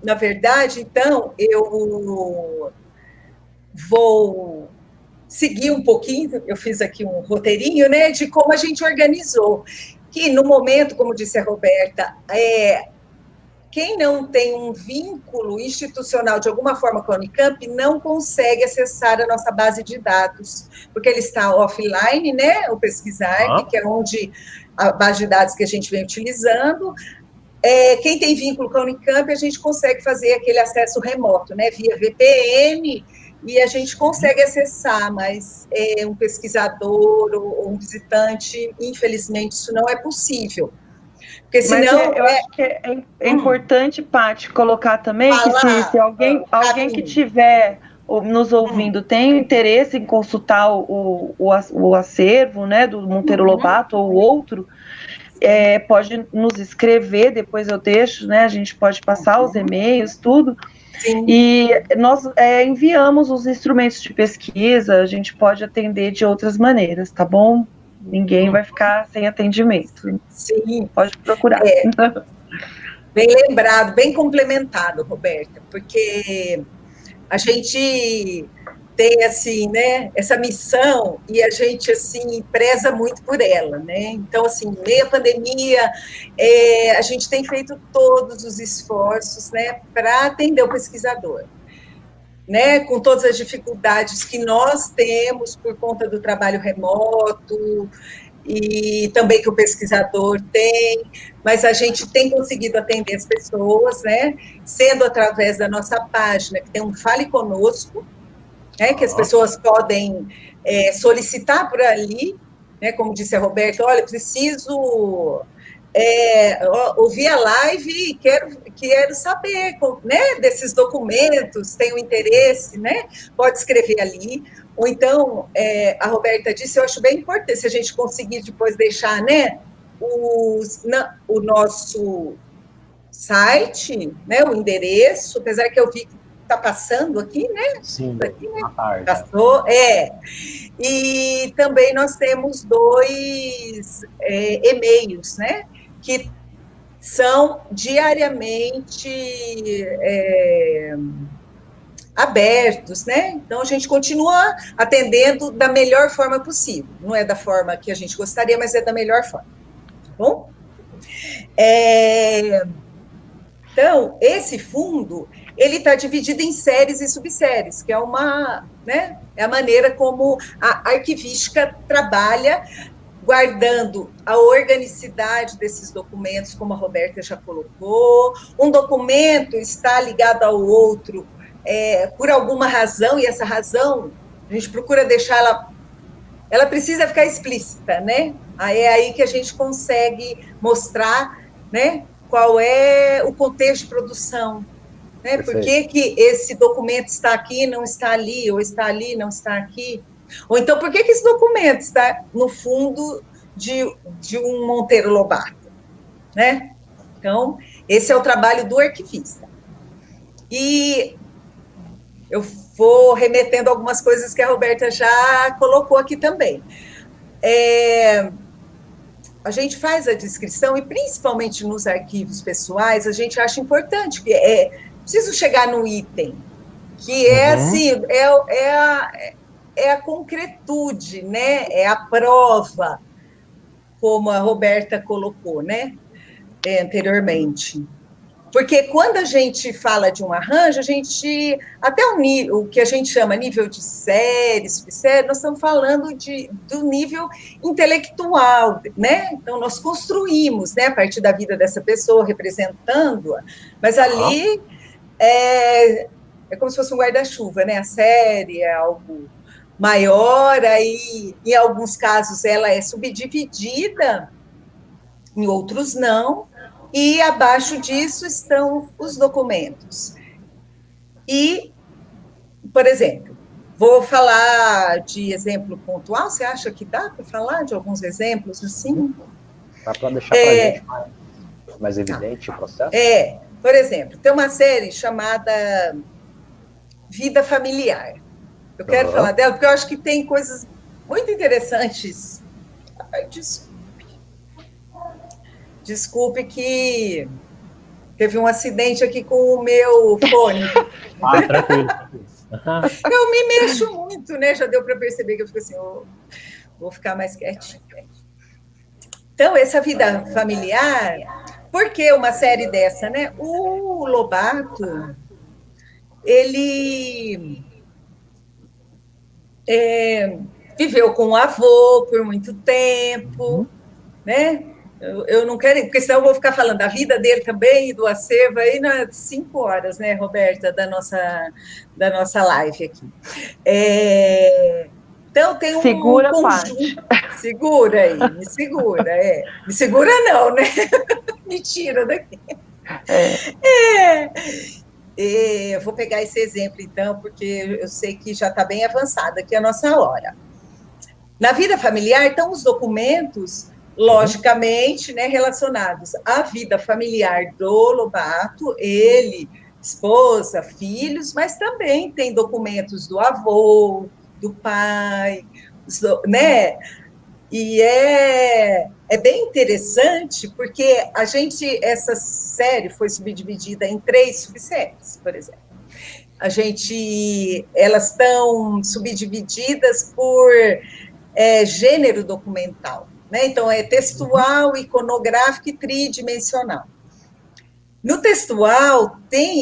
S3: Na verdade, então, eu vou seguir um pouquinho, eu fiz aqui um roteirinho, né, de como a gente organizou. Que, no momento, como disse a Roberta, quem não tem um vínculo institucional de alguma forma com a Unicamp não consegue acessar a nossa base de dados, porque ele está offline, né, o Pesquisar, que é onde a base de dados que a gente vem utilizando. Quem tem vínculo com a Unicamp, a gente consegue fazer aquele acesso remoto, né, via VPN, e a gente consegue acessar, mas um pesquisador ou um visitante, infelizmente, isso não é possível. Porque senão,
S2: eu acho que é importante, Paty, colocar também que se alguém que tiver nos ouvindo tem interesse em consultar o acervo, né, do Monteiro Lobato ou outro, pode nos escrever, depois eu deixo, né, a gente pode passar os e-mails, tudo.
S3: Sim.
S2: E nós enviamos os instrumentos de pesquisa, a gente pode atender de outras maneiras, tá bom? Ninguém vai ficar sem atendimento.
S3: Sim.
S2: Pode procurar.
S3: Bem lembrado, bem complementado, Roberta, porque a gente tem, assim, né, essa missão e a gente, assim, preza muito por ela, né? Então, assim, meio a pandemia, a gente tem feito todos os esforços, né, para atender o pesquisador, né, com todas as dificuldades que nós temos por conta do trabalho remoto e também que o pesquisador tem, mas a gente tem conseguido atender as pessoas, né, sendo através da nossa página, que tem um Fale Conosco, né, que as pessoas podem solicitar por ali, né, como disse a Roberta, olha, preciso ouvir a live e quero saber, né, desses documentos, tenho interesse, né, pode escrever ali, ou então, a Roberta disse, eu acho bem importante, se a gente conseguir depois deixar, né, o nosso site, né, o endereço, apesar que eu vi que está passando aqui, né?
S1: Sim,
S3: aqui, né?
S1: tarde.
S3: Passou, E também nós temos 2 e-mails, né? Que são diariamente abertos, né? Então, a gente continua atendendo da melhor forma possível. Não é da forma que a gente gostaria, mas é da melhor forma. Tá bom? Então, esse fundo, ele está dividido em séries e subséries, que é né, é a maneira como a arquivística trabalha, guardando a organicidade desses documentos, como a Roberta já colocou. Um documento está ligado ao outro por alguma razão, e essa razão, a gente procura deixar ela precisa ficar explícita, né? É aí que a gente consegue mostrar, né, qual é o contexto de produção, né? Por que esse documento está aqui, não está ali, ou está ali, não está aqui? Ou então, por que esse documento está no fundo de um Monteiro Lobato, né? Então, esse é o trabalho do arquivista. E eu vou remetendo algumas coisas que a Roberta já colocou aqui também. A gente faz a descrição, e principalmente nos arquivos pessoais, a gente acha importante, que preciso chegar no item, que assim, é a concretude, né? É a prova, como a Roberta colocou, né? Anteriormente. Porque quando a gente fala de um arranjo, a gente, até o que a gente chama nível de série, subsérie, nós estamos falando do nível intelectual, né? Então, nós construímos, né, a partir da vida dessa pessoa, representando-a, mas ali é como se fosse um guarda-chuva, né? A série é algo maior, aí, em alguns casos, ela é subdividida, em outros não, e abaixo disso estão os documentos. E, por exemplo, vou falar de exemplo pontual, você acha que dá para falar de alguns exemplos assim?
S1: Dá para deixar para a gente mais evidente o processo?
S3: Por exemplo, tem uma série chamada Vida Familiar. Eu quero falar dela porque eu acho que tem coisas muito interessantes. Ai, desculpe que teve um acidente aqui com o meu fone.
S1: Tranquilo.
S3: Eu me mexo muito, né? Já deu para perceber que eu fico assim, vou ficar mais quietinha. Então, essa vida familiar, por que uma série dessa, né? O Lobato, ele viveu com o avô por muito tempo, né? Eu não quero, porque senão eu vou ficar falando da vida dele também e do acervo aí nas 5 horas, né, Roberta, da nossa live aqui. Então, tem um
S2: segura
S3: conjunto... Segura aí, me segura, Me segura não, né? Me tira daqui. Eu vou pegar esse exemplo, então, porque eu sei que já está bem avançada aqui a nossa hora. Na vida familiar, então, os documentos, logicamente, né, relacionados à vida familiar do Lobato, ele, esposa, filhos, mas também tem documentos do avô, do pai, né? E é bem interessante, porque essa série foi subdividida em 3 subséries, por exemplo. Elas estão subdivididas por gênero documental, né? Então, é textual, iconográfico e tridimensional. No textual,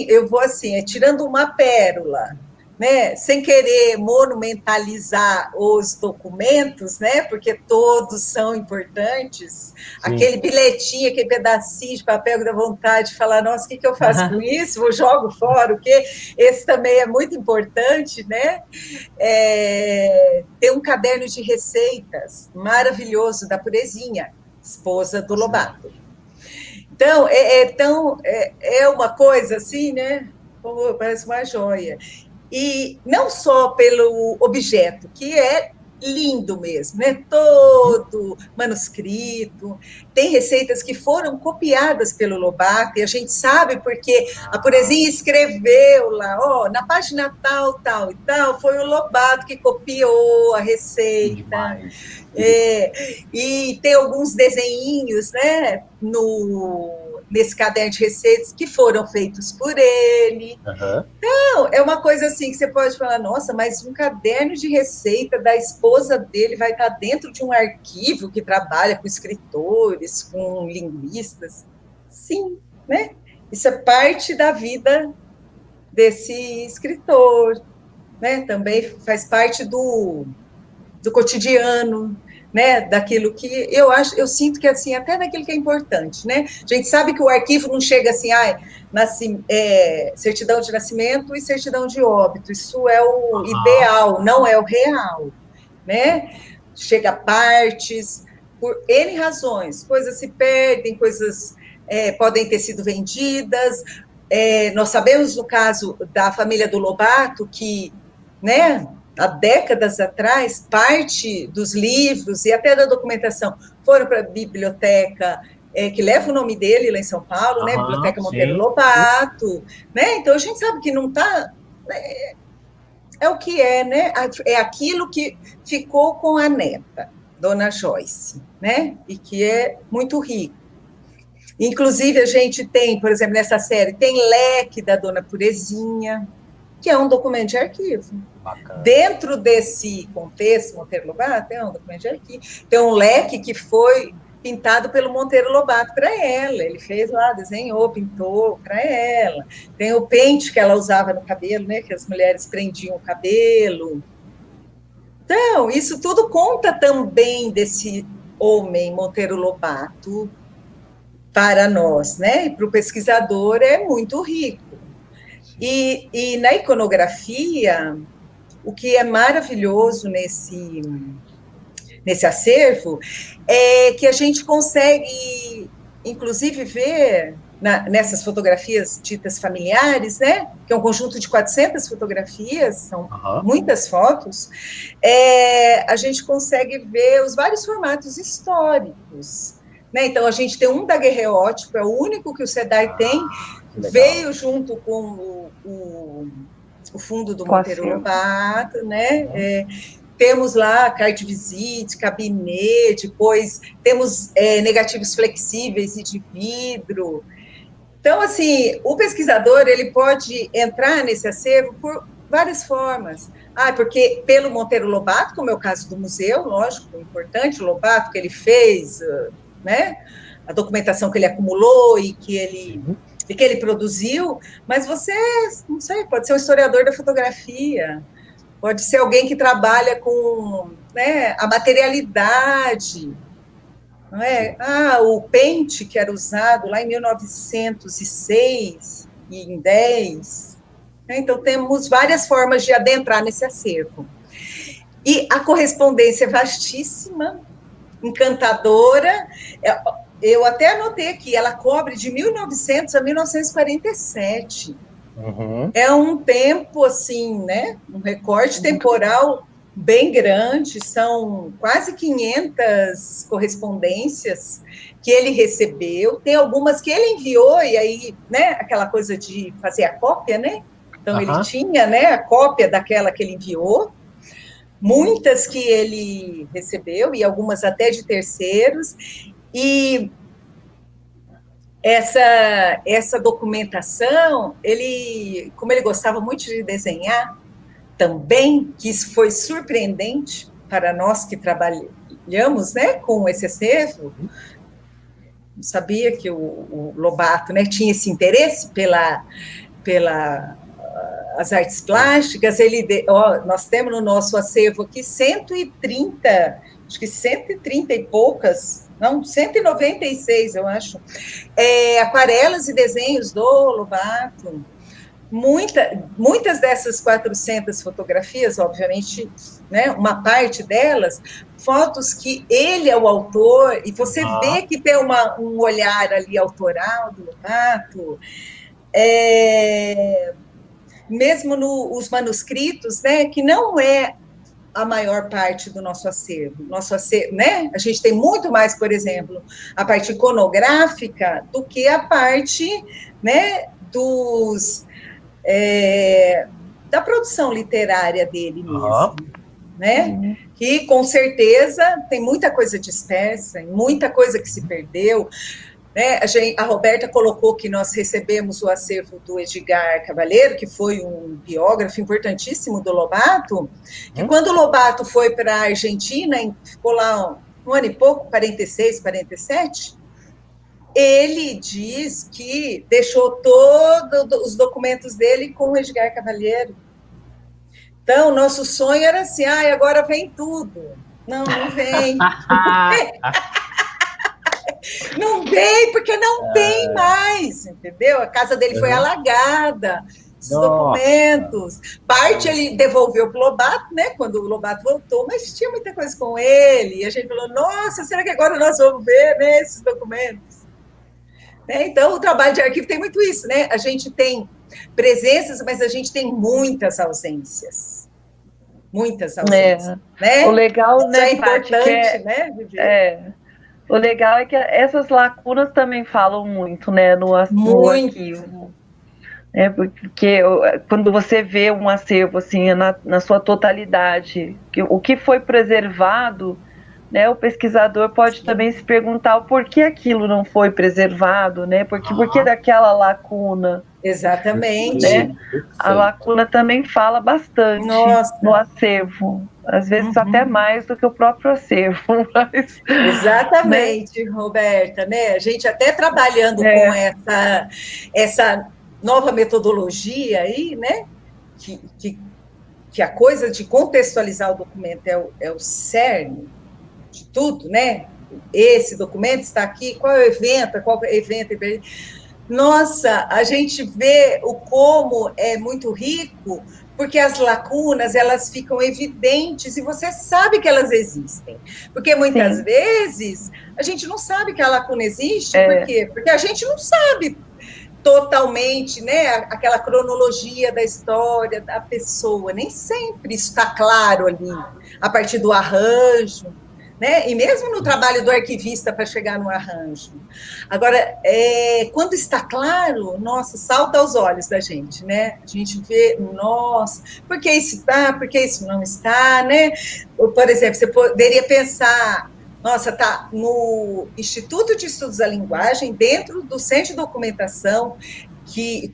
S3: eu vou assim, tirando uma pérola, né? Sem querer monumentalizar os documentos, né? Porque todos são importantes. Sim. Aquele bilhetinho, aquele pedacinho de papel que dá vontade de falar, nossa, o que eu faço com isso? Eu jogo fora, o quê? Esse também é muito importante, né? Tem um caderno de receitas maravilhoso da Purezinha, esposa do Lobato. Então, é uma coisa assim, né? Parece uma joia. E não só pelo objeto, que é lindo mesmo, né? Todo manuscrito. Tem receitas que foram copiadas pelo Lobato, e a gente sabe porque a Purezinha escreveu lá, na página tal, tal e tal, foi o Lobato que copiou a receita. E tem alguns desenhinhos, né, nesse caderno de receitas que foram feitos por ele. Então, é uma coisa assim que você pode falar, nossa, mas um caderno de receita da esposa dele vai estar dentro de um arquivo que trabalha com escritores, com linguistas. Sim, né? Isso é parte da vida desse escritor, né? Também faz parte do cotidiano, né, daquilo que eu sinto que assim, até daquilo que é importante, né? A gente sabe que o arquivo não chega assim, certidão de nascimento e certidão de óbito, isso é o ideal, não é o real, né? Chega partes, por N razões, coisas se perdem, coisas podem ter sido vendidas, nós sabemos no caso da família do Lobato que, né, há décadas atrás, parte dos livros e até da documentação foram para a biblioteca que leva o nome dele lá em São Paulo, né? Biblioteca Monteiro Lobato, né? Então a gente sabe que não está... É o que é, né? É aquilo que ficou com a neta, Dona Joyce, né? E que é muito rico. Inclusive, a gente tem, por exemplo, nessa série, tem Leque da Dona Purezinha, que é um documento de arquivo. Bacana. Dentro desse contexto, Monteiro Lobato é um documento de arquivo. Tem um leque que foi pintado pelo Monteiro Lobato para ela. Ele fez lá, desenhou, pintou para ela. Tem o pente que ela usava no cabelo, né? Que as mulheres prendiam o cabelo. Então, isso tudo conta também desse homem, Monteiro Lobato, para nós, né? E para o pesquisador é muito rico. E na iconografia, o que é maravilhoso nesse acervo é que a gente consegue, inclusive, ver nessas fotografias ditas familiares, né, que é um conjunto de 400 fotografias, são muitas fotos, a gente consegue ver os vários formatos históricos. Né? Então, a gente tem um daguerreótipo, é o único que o SEDAI tem, veio junto com o fundo do Monteiro Lobato, né? Temos lá carte visite, cabinet, depois temos negativos flexíveis e de vidro. Então, assim, o pesquisador ele pode entrar nesse acervo por várias formas. Porque pelo Monteiro Lobato, como é o caso do museu, lógico, importante, o Lobato que ele fez, né? A documentação que ele acumulou e que ele produziu, mas você, não sei, pode ser um historiador da fotografia, pode ser alguém que trabalha com, né, a materialidade, não é? O pente que era usado lá em 1906 e em 10. Né? Então, temos várias formas de adentrar nesse acervo. E a correspondência é vastíssima, encantadora. Eu até anotei aqui, ela cobre de 1900 a 1947. É um tempo, assim, né? Um recorte temporal bem grande, são quase 500 correspondências que ele recebeu, tem algumas que ele enviou, e aí, né, aquela coisa de fazer a cópia, né? Então, ele tinha, né, a cópia daquela que ele enviou, muitas que ele recebeu, e algumas até de terceiros, e essa documentação, como ele gostava muito de desenhar, também, que isso foi surpreendente para nós que trabalhamos, né, com esse acervo, não sabia que o Lobato, né, tinha esse interesse as artes plásticas. Nós temos no nosso acervo aqui 130, acho que 130 e poucas, não, 196, eu acho, aquarelas e desenhos do Lobato. Muitas dessas 400 fotografias, obviamente, né, uma parte delas, fotos que ele é o autor, e você vê que tem um olhar ali autoral do Lobato, mesmo nos manuscritos, né, que não é a maior parte do nosso acervo. Né? A gente tem muito mais, por exemplo, a parte iconográfica do que a parte, né, da produção literária dele mesmo, né? Que com certeza tem muita coisa dispersa, muita coisa que se perdeu, né? A Roberta colocou que nós recebemos o acervo do Edgar Cavalheiro, que foi um biógrafo importantíssimo do Lobato, que quando o Lobato foi para a Argentina, ficou lá um ano e pouco, 46, 47, ele diz que deixou todos os documentos dele com o Edgar Cavalheiro. Então, nosso sonho era assim, agora vem tudo. Não vem. Não vem, porque não tem mais, entendeu? A casa dele foi alagada, os documentos. Parte ele devolveu para o Lobato, né, quando o Lobato voltou, mas tinha muita coisa com ele. E a gente falou, nossa, será que agora nós vamos ver, né, esses documentos? Então, o trabalho de arquivo tem muito isso, né? A gente tem presenças, mas a gente tem muitas ausências. Muitas ausências. Né?
S2: O legal,
S3: isso
S2: né,
S3: é importante, né, Vivi?
S2: O legal é que essas lacunas também falam muito, né, no arquivo. Porque quando você vê um acervo assim, na sua totalidade, o que foi preservado, né, o pesquisador pode também se perguntar o porquê aquilo não foi preservado, né? Por que daquela lacuna,
S3: Exatamente.
S2: Né? A lacuna também fala bastante no acervo, às vezes até mais do que o próprio acervo. Mas,
S3: exatamente, né? Roberta, né? A gente até trabalhando com essa nova metodologia aí, né? Que a coisa de contextualizar o documento é o cerne de tudo, né? Esse documento está aqui, qual é o evento, Nossa, a gente vê o como é muito rico, porque as lacunas, elas ficam evidentes e você sabe que elas existem. Porque muitas vezes a gente não sabe que a lacuna existe, por quê? Porque a gente não sabe totalmente, né, aquela cronologia da história da pessoa, nem sempre está claro ali, a partir do arranjo, né? E mesmo no trabalho do arquivista para chegar no arranjo. Agora, quando está claro, nossa, salta aos olhos da gente, né? A gente vê, nossa, por que isso está, por que isso não está, né? Por exemplo, você poderia pensar, nossa, está no Instituto de Estudos da Linguagem, dentro do Centro de Documentação,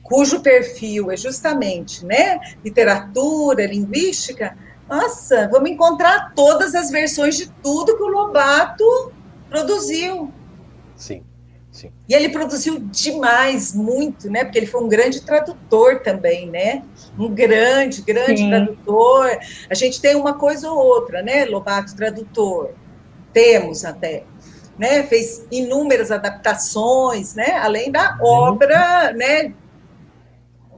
S3: cujo perfil é justamente, né, literatura, linguística. Nossa, vamos encontrar todas as versões de tudo que o Lobato produziu.
S1: Sim, sim.
S3: E ele produziu demais, muito, né? Porque ele foi um grande tradutor também, né? Um grande tradutor. A gente tem uma coisa ou outra, né? Lobato tradutor. Temos até. Né? Fez inúmeras adaptações, né? Além da obra, né?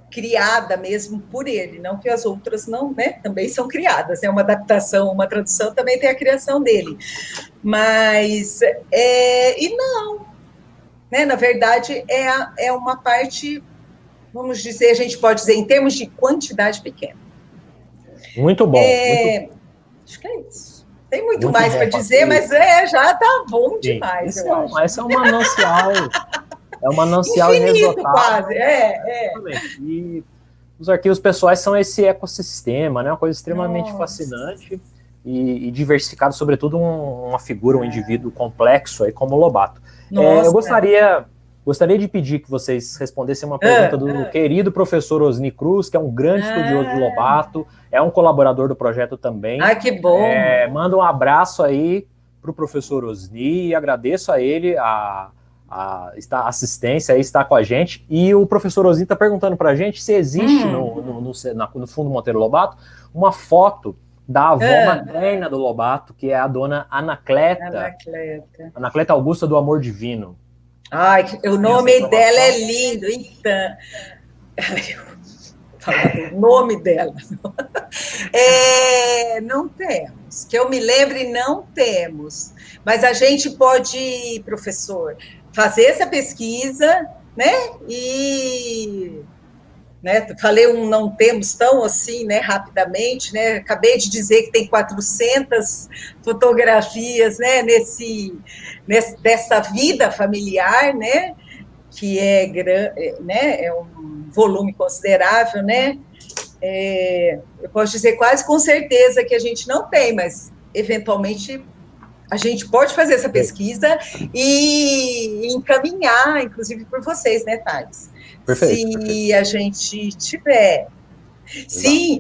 S3: Criada mesmo por ele, não que as outras não, né, também são criadas, né, uma adaptação, uma tradução também tem a criação dele, mas, e não, né, na verdade é uma parte, vamos dizer, a gente pode dizer, em termos de quantidade pequena.
S1: Muito bom.
S3: Acho que é isso. Tem muito mais para dizer, mas já tá bom demais, eu acho.
S1: Essa é uma manancial... É uma manancial inesgotável.
S3: Quase,
S1: E os arquivos pessoais são esse ecossistema, né? Uma coisa extremamente fascinante e diversificado, sobretudo uma figura, um indivíduo complexo aí como o Lobato. Eu gostaria de pedir que vocês respondessem uma pergunta do querido professor Osni Cruz, que é um grande estudioso de Lobato, é um colaborador do projeto também.
S3: Que bom!
S1: Manda um abraço aí para o professor Osni e agradeço a ele a assistência aí, está com a gente, e o professor Osni está perguntando para a gente se existe no Fundo Monteiro Lobato uma foto da avó materna do Lobato, que é a dona Anacleta Augusta do Amor Divino.
S3: Ai, o nome dela é lindo, então. O nome dela. Não temos, que eu me lembre, não temos, mas a gente pode, professor, fazer essa pesquisa, né? E, né? Falei não temos tão assim, né? Rapidamente, né? Acabei de dizer que tem 400 fotografias, né? Dessa vida familiar, né? Que é um volume considerável, né? Eu posso dizer quase com certeza que a gente não tem, mas eventualmente a gente pode fazer essa pesquisa e encaminhar, inclusive por vocês, né, Thales? Se a gente tiver. Exato. Sim,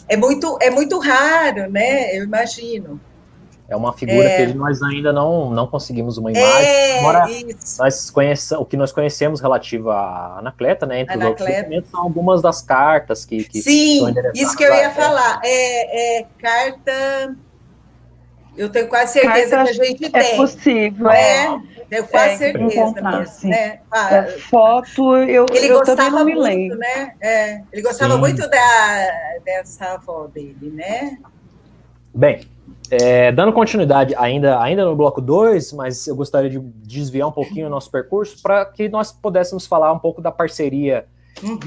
S3: é muito raro, né? Eu imagino.
S1: É uma figura que nós ainda não conseguimos uma imagem. Embora o que nós conhecemos relativo à Anacleta, né? Entre os outros documentos, são algumas das cartas que
S3: sim, isso que eu ia falar. Carta. Eu tenho quase certeza que a gente tem.
S2: É possível.
S3: Tenho quase certeza mesmo. Né?
S2: Foto,
S3: ele
S2: eu
S3: gostava
S2: também não me
S3: muito,
S2: lembro.
S3: Né? Ele gostava muito dessa avó dele, né?
S1: Bem, dando continuidade ainda no bloco 2, mas eu gostaria de desviar um pouquinho o nosso percurso para que nós pudéssemos falar um pouco da parceria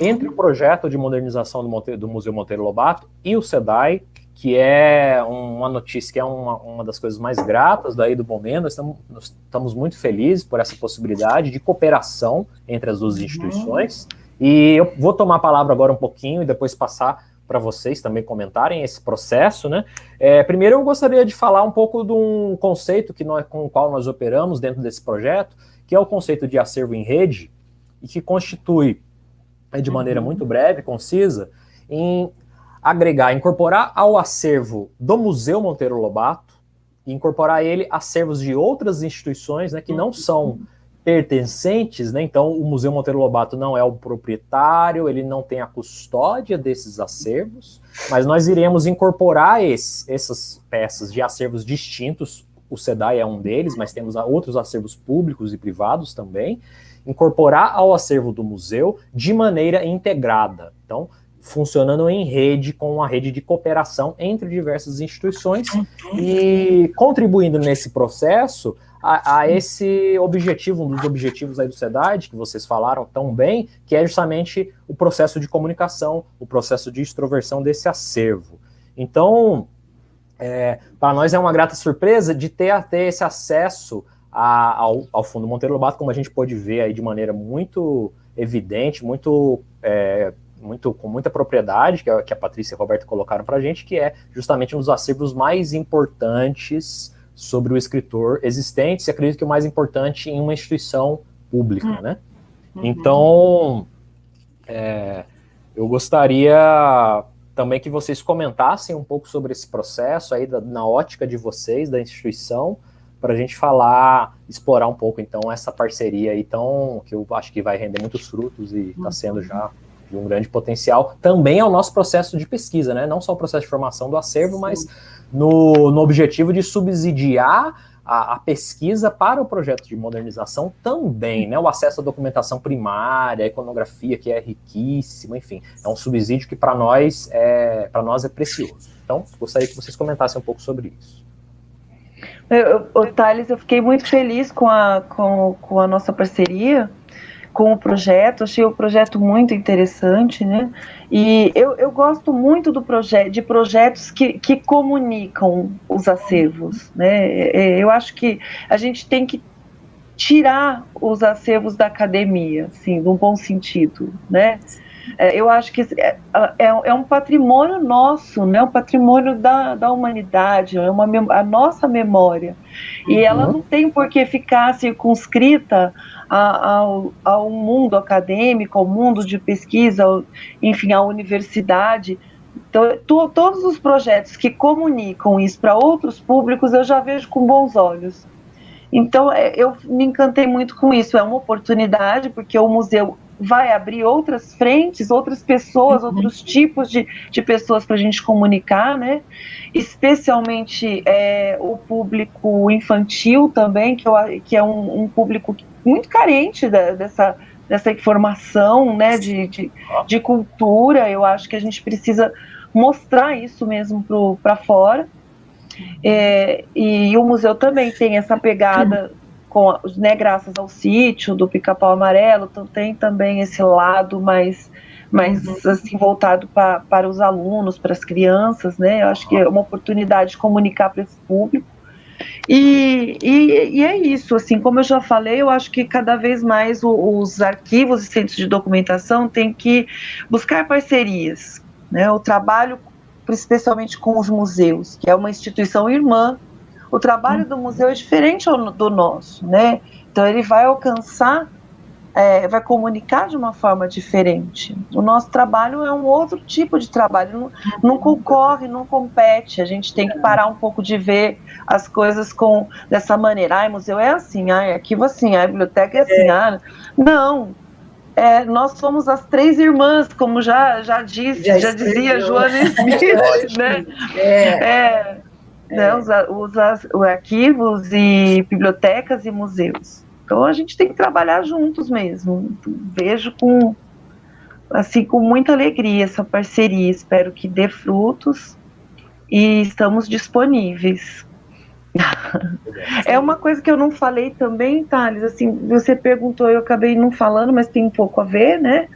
S1: entre o projeto de modernização do Museu Monteiro Lobato e o SEDAI, que é uma notícia, que é uma das coisas mais gratas daí do momento. Nós estamos muito felizes por essa possibilidade de cooperação entre as duas instituições, e eu vou tomar a palavra agora um pouquinho e depois passar para vocês também comentarem esse processo, né? Primeiro eu gostaria de falar um pouco de um conceito com o qual nós operamos dentro desse projeto, que é o conceito de acervo em rede, e que constitui de maneira muito breve, concisa, em agregar, incorporar ao acervo do Museu Monteiro Lobato, e incorporar ele a acervos de outras instituições, né, que não são pertencentes, né? Então o Museu Monteiro Lobato não é o proprietário, ele não tem a custódia desses acervos, mas nós iremos incorporar essas peças de acervos distintos, o SEDAI é um deles, mas temos outros acervos públicos e privados também, incorporar ao acervo do museu de maneira integrada, então funcionando em rede, com uma rede de cooperação entre diversas instituições e contribuindo nesse processo a esse objetivo, um dos objetivos aí do SEDAI, que vocês falaram tão bem, que é justamente o processo de comunicação, o processo de extroversão desse acervo. Então, para nós é uma grata surpresa de ter esse acesso ao Fundo Monteiro Lobato, como a gente pode ver aí de maneira muito evidente, com muita propriedade, que a Patrícia e a Roberta colocaram para a gente, que é justamente um dos acervos mais importantes sobre o escritor existentes, e acredito que o mais importante em uma instituição pública, né? Então, eu gostaria também que vocês comentassem um pouco sobre esse processo aí, na ótica de vocês, da instituição, para a gente explorar um pouco, então, essa parceria aí, que eu acho que vai render muitos frutos e está sendo já de um grande potencial, também ao nosso processo de pesquisa, né? Não só o processo de formação do acervo, sim, mas no objetivo de subsidiar a pesquisa para o projeto de modernização também, né? O acesso à documentação primária, a iconografia, que é riquíssima, enfim, é um subsídio que para nós é precioso. Então, gostaria que vocês comentassem um pouco sobre isso.
S2: Thales, eu fiquei muito feliz com a nossa parceria, com o projeto, achei o projeto muito interessante, né? E eu gosto muito de projetos que comunicam os acervos, né? Eu acho que a gente tem que tirar os acervos da academia, assim, num bom sentido, né? Eu acho que é um patrimônio nosso, né? Um patrimônio da humanidade, a nossa memória. E ela não tem por que ficar circunscrita ao mundo acadêmico, ao mundo de pesquisa, enfim, à universidade. Então, todos os projetos que comunicam isso para outros públicos, eu já vejo com bons olhos. Então, eu me encantei muito com isso. É uma oportunidade, porque o museu vai abrir outras frentes, outras pessoas, outros tipos de pessoas para a gente comunicar, né? Especialmente o público infantil também, que é um público muito carente dessa informação, né? De cultura. Eu acho que a gente precisa mostrar isso mesmo para fora. E o museu também tem essa pegada, né, graças ao sítio do Pica-Pau Amarelo, então tem também esse lado mais assim, voltado para os alunos, para as crianças, né? Eu acho que é uma oportunidade de comunicar para esse público. E é isso, assim, como eu já falei, eu acho que cada vez mais os arquivos e centros de documentação têm que buscar parcerias, né? O trabalho, especialmente com os museus, que é uma instituição irmã. O trabalho do museu é diferente do nosso, né? Então ele vai alcançar, vai comunicar de uma forma diferente. O nosso trabalho é um outro tipo de trabalho, não concorre, não compete. A gente tem que parar um pouco de ver as coisas dessa maneira. Museu é assim, arquivo assim, biblioteca é assim. Não. Nós somos as três irmãs, como já dizia Joana Smith, né? Os arquivos e bibliotecas e museus. Então a gente tem que trabalhar juntos mesmo. Vejo com muita alegria essa parceria. Espero que dê frutos e estamos disponíveis. É uma coisa que eu não falei também, Thales, assim, você perguntou, eu acabei não falando, mas tem um pouco a ver, né?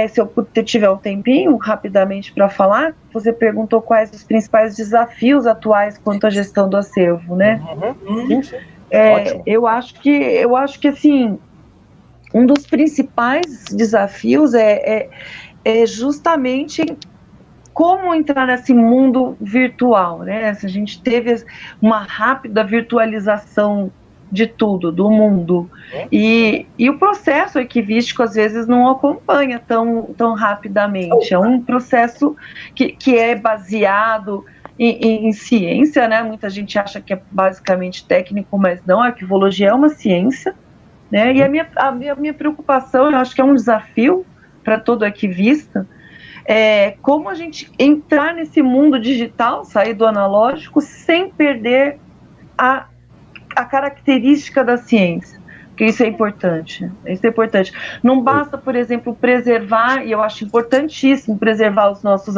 S2: Se eu tiver um tempinho, rapidamente para falar, você perguntou quais os principais desafios atuais quanto à gestão do acervo, né? Eu acho que assim, um dos principais desafios é justamente como entrar nesse mundo virtual, né? A gente teve uma rápida virtualização de tudo, do mundo. E o processo arquivístico, às vezes, não acompanha tão rapidamente. É um processo que é baseado em ciência, né? Muita gente acha que é basicamente técnico, mas não, a arquivologia é uma ciência, né? E a minha preocupação, eu acho que é um desafio para todo arquivista, é como a gente entrar nesse mundo digital, sair do analógico, sem perder a característica da ciência, porque isso é importante. Isso é importante. Não basta, por exemplo, preservar, e eu acho importantíssimo preservar os nossos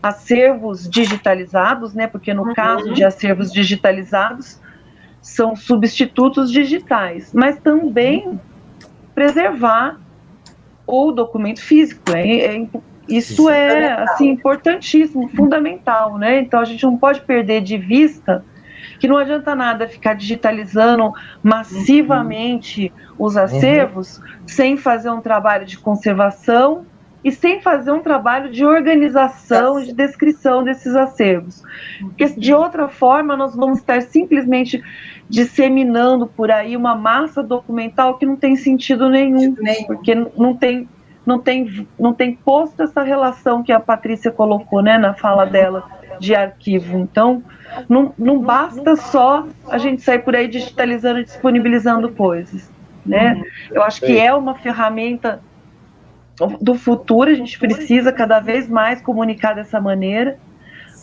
S2: acervos digitalizados, né? Porque no caso de acervos digitalizados, são substitutos digitais, mas também preservar o documento físico. Isso é assim, importantíssimo, fundamental, né? Então a gente não pode perder de vista que não adianta nada ficar digitalizando massivamente os acervos sem fazer um trabalho de conservação e sem fazer um trabalho de organização e de descrição desses acervos. Porque de outra forma nós vamos estar simplesmente disseminando por aí uma massa documental que não tem sentido nenhum, porque não tem posto essa relação que a Patrícia colocou, né, na fala dela de arquivo. Então, não basta só a gente sair por aí digitalizando e disponibilizando coisas, né? Eu acho que é uma ferramenta do futuro, a gente precisa cada vez mais comunicar dessa maneira,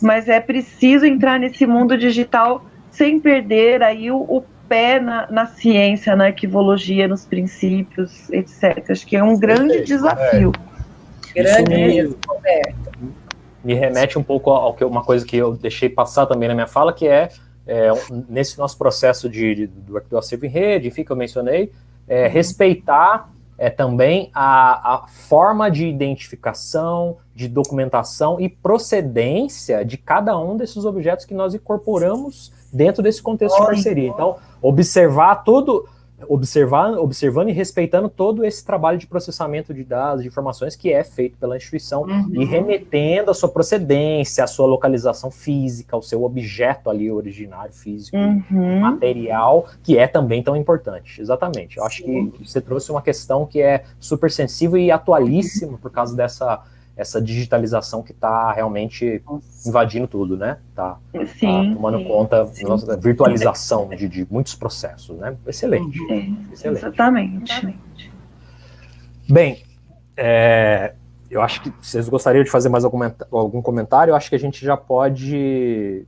S2: mas é preciso entrar nesse mundo digital sem perder aí o pé na ciência, na arquivologia, nos princípios, etc. Acho que é um grande desafio.
S1: Me remete um pouco uma coisa que eu deixei passar também na minha fala, que nesse nosso processo do acervo em rede, enfim, que eu mencionei, respeitar também a forma de identificação, de documentação e procedência de cada um desses objetos que nós incorporamos dentro desse contexto de parceria. Então, observando e respeitando todo esse trabalho de processamento de dados, de informações que é feito pela instituição e remetendo a sua procedência, a sua localização física, o seu objeto ali originário, físico, material, que é também tão importante. Exatamente. Eu acho que você trouxe uma questão que é super sensível e atualíssima por causa essa digitalização que está realmente invadindo tudo, né? Tá tomando conta da virtualização de muitos processos, né? Excelente. Excelente.
S2: Exatamente.
S1: Bem, eu acho que vocês gostariam de fazer mais algum comentário. Eu acho que a gente já pode ir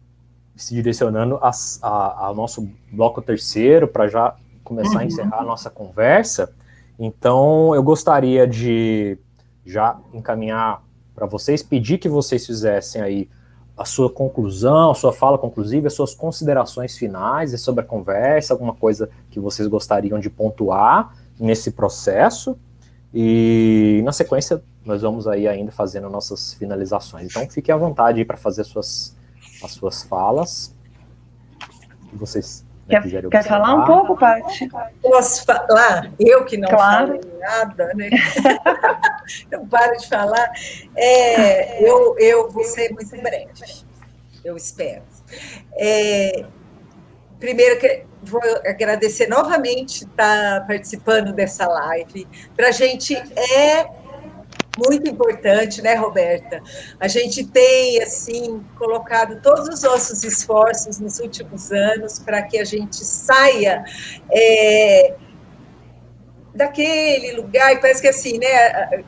S1: se direcionando ao nosso bloco terceiro para já começar a encerrar a nossa conversa. Então, eu gostaria de já encaminhar para vocês, pedir que vocês fizessem aí a sua conclusão, a sua fala conclusiva, as suas considerações finais sobre a conversa, alguma coisa que vocês gostariam de pontuar nesse processo, e na sequência nós vamos aí ainda fazendo nossas finalizações. Então fiquem à vontade aí para fazer as suas falas, que vocês
S2: Quer falar um pouco, Paty?
S3: Posso falar? Eu que não falo nada, né? Não paro de falar. Eu vou ser muito breve, eu espero. Primeiro, vou agradecer novamente estar participando dessa live. Para a gente muito importante, né, Roberta? A gente tem, assim, colocado todos os nossos esforços nos últimos anos para que a gente saia daquele lugar, e parece que assim, né,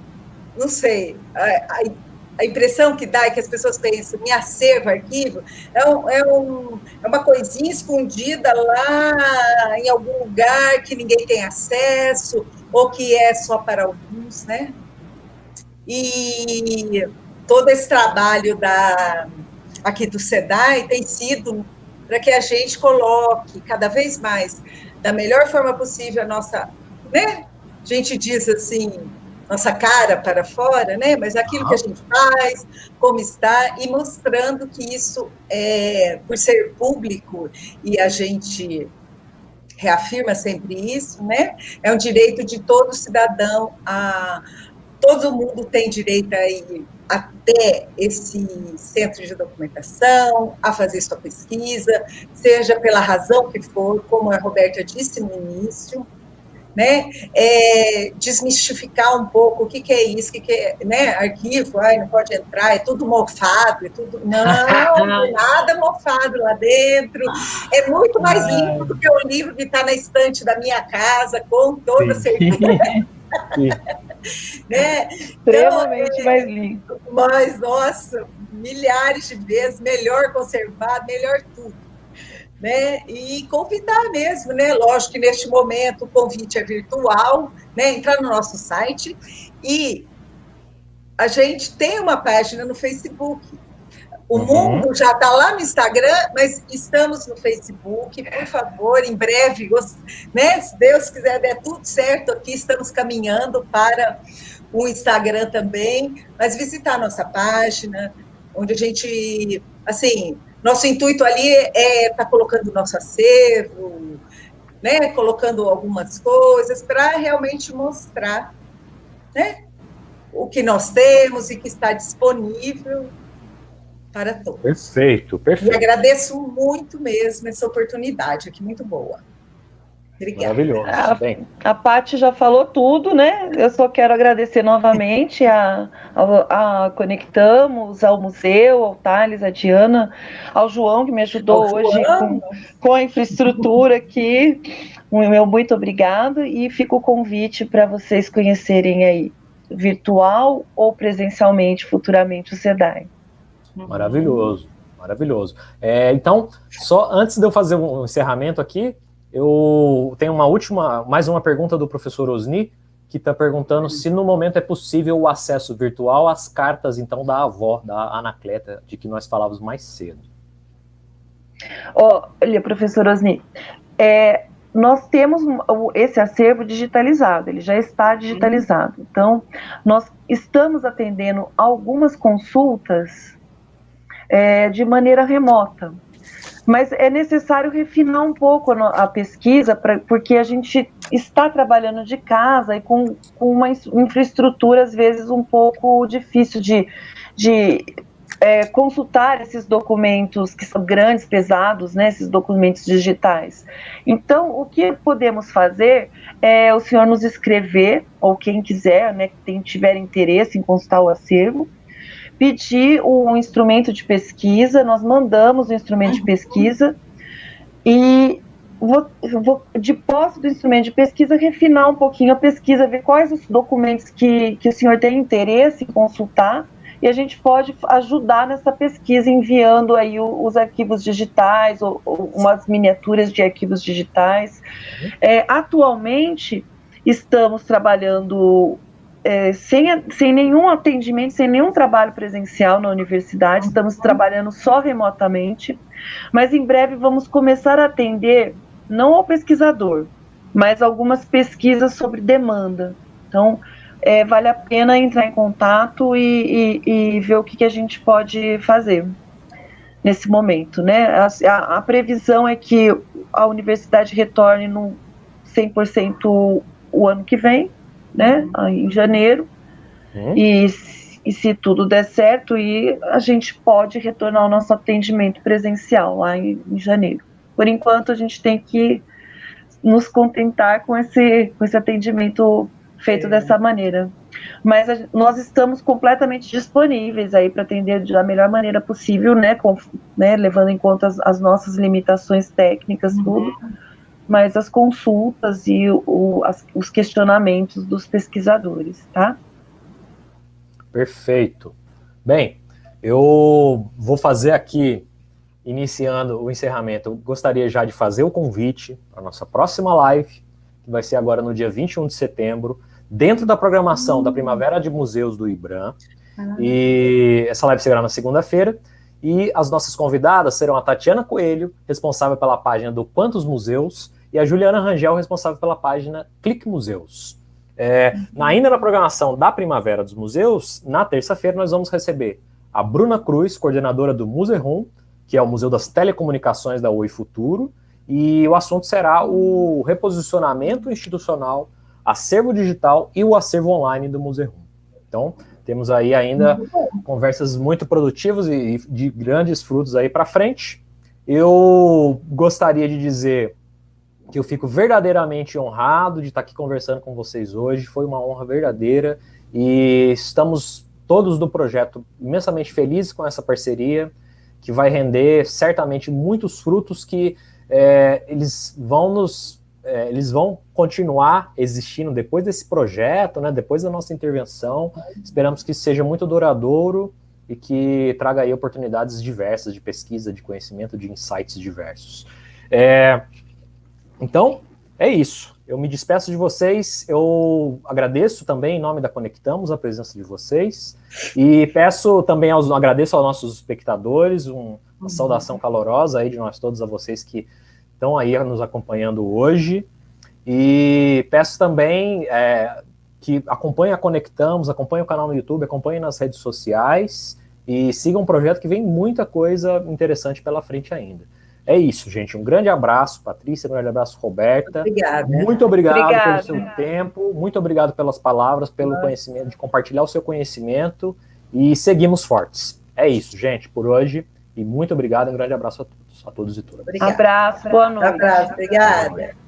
S3: não sei, a impressão que dá é que as pessoas pensam em acervo, arquivo, é uma coisinha escondida lá em algum lugar que ninguém tem acesso, ou que é só para alguns, né? E todo esse trabalho aqui do SEDAI tem sido para que a gente coloque cada vez mais, da melhor forma possível, a nossa, né? A gente diz assim, nossa cara para fora, né? Mas aquilo que a gente faz, como está, e mostrando que isso, por ser público, e a gente reafirma sempre isso, né? É um direito de todo cidadão todo mundo tem direito aí até esse centro de documentação, a fazer sua pesquisa, seja pela razão que for, como a Roberta disse no início, né? Desmistificar um pouco o que é isso, o que é, né? Arquivo, não pode entrar, é tudo mofado, é tudo... Não, não é nada mofado lá dentro, é muito mais limpo do que o livro que está na estante da minha casa, com toda certeza. Né?
S2: Extremamente então, mais limpo.
S3: Mas, nossa, milhares de vezes, melhor conservado, melhor tudo. Né? E convidar mesmo, né? Lógico que neste momento o convite é virtual, né? Entrar no nosso site e a gente tem uma página no Facebook. O mundo já está lá no Instagram, mas estamos no Facebook, por favor, em breve, né? Se Deus quiser, der tudo certo aqui, estamos caminhando para o Instagram também, mas visitar a nossa página, onde a gente, assim, nosso intuito ali é estar colocando o nosso acervo, né? Colocando algumas coisas para realmente mostrar, né? O que nós temos e que está disponível para todos.
S1: Perfeito, perfeito.
S3: E agradeço muito mesmo essa oportunidade aqui, muito boa. Obrigada.
S1: Maravilhoso.
S2: A Paty já falou tudo, né? Eu só quero agradecer novamente a Conectamos, ao museu, ao Thales, a Diana, ao João, que me ajudou hoje com a infraestrutura aqui. Meu muito obrigado, e fica o convite para vocês conhecerem aí, virtual ou presencialmente, futuramente, o SEDAI.
S1: Maravilhoso, maravilhoso. Então, só antes de eu fazer um encerramento aqui, eu tenho mais uma pergunta do professor Osni, que está perguntando se no momento é possível o acesso virtual às cartas, então, da avó, da Anacleta, de que nós falávamos mais cedo.
S2: Olha, professor Osni, nós temos esse acervo digitalizado, ele já está digitalizado. Então, nós estamos atendendo algumas consultas de maneira remota, mas é necessário refinar um pouco a pesquisa, porque a gente está trabalhando de casa e com uma infraestrutura, às vezes, um pouco difícil de consultar esses documentos que são grandes, pesados, né, esses documentos digitais. Então, o que podemos fazer é o senhor nos escrever, ou quem quiser, né, quem tiver interesse em consultar o acervo, pedir um instrumento de pesquisa, nós mandamos o instrumento de pesquisa e de posse do instrumento de pesquisa, refinar um pouquinho a pesquisa, ver quais os documentos que o senhor tem interesse em consultar, e a gente pode ajudar nessa pesquisa enviando aí os arquivos digitais, ou umas miniaturas de arquivos digitais. Atualmente, estamos trabalhando sem nenhum atendimento, sem nenhum trabalho presencial na universidade, estamos trabalhando só remotamente, mas em breve vamos começar a atender, não ao pesquisador, mas algumas pesquisas sobre demanda. Então, vale a pena entrar em contato e ver o que a gente pode fazer nesse momento, né? A previsão é que a universidade retorne no 100% o ano que vem, né, em janeiro, e se tudo der certo, e a gente pode retornar ao nosso atendimento presencial lá em janeiro. Por enquanto, a gente tem que nos contentar com esse atendimento feito dessa maneira. Mas nós estamos completamente disponíveis aí para atender da melhor maneira possível, né, levando em conta as nossas limitações técnicas, tudo, mas as consultas e os questionamentos dos pesquisadores, tá?
S1: Perfeito. Bem, eu vou fazer aqui, iniciando o encerramento, eu gostaria já de fazer o convite para a nossa próxima live, que vai ser agora no dia 21 de setembro, dentro da programação da Primavera de Museus do IBRAM, e essa live será na segunda-feira, e as nossas convidadas serão a Tatiana Coelho, responsável pela página do Quantos Museus, e a Juliana Rangel, responsável pela página Clique Museus. Ainda na programação da Primavera dos Museus, na terça-feira nós vamos receber a Bruna Cruz, coordenadora do Museum, que é o Museu das Telecomunicações da Oi Futuro, e o assunto será o reposicionamento institucional, acervo digital e o acervo online do Museum. Então, Temos aí ainda conversas muito produtivas e de grandes frutos aí para frente. Eu gostaria de dizer que eu fico verdadeiramente honrado de estar aqui conversando com vocês hoje. Foi uma honra verdadeira e estamos todos do projeto imensamente felizes com essa parceria, que vai render certamente muitos frutos que eles vão continuar existindo depois desse projeto, né, depois da nossa intervenção. Esperamos que seja muito duradouro e que traga aí oportunidades diversas de pesquisa, de conhecimento, de insights diversos. Então, é isso. Eu me despeço de vocês, eu agradeço também em nome da Conectamos a presença de vocês e peço também, agradeço aos nossos espectadores, uma saudação calorosa aí de nós todos a vocês que estão aí nos acompanhando hoje e peço também que acompanhem a Conectamos, acompanhem o canal no YouTube, acompanhem nas redes sociais e sigam um projeto que vem muita coisa interessante pela frente ainda. É isso, gente. Um grande abraço, Patrícia, um grande abraço, Roberta.
S3: Obrigada.
S1: Muito obrigado pelo seu tempo, muito obrigado pelas palavras, pelo conhecimento, de compartilhar o seu conhecimento e seguimos fortes. É isso, gente, por hoje. E muito obrigado, um grande abraço a todos e todas.
S2: Abraço, boa noite.
S3: Abraço, obrigada.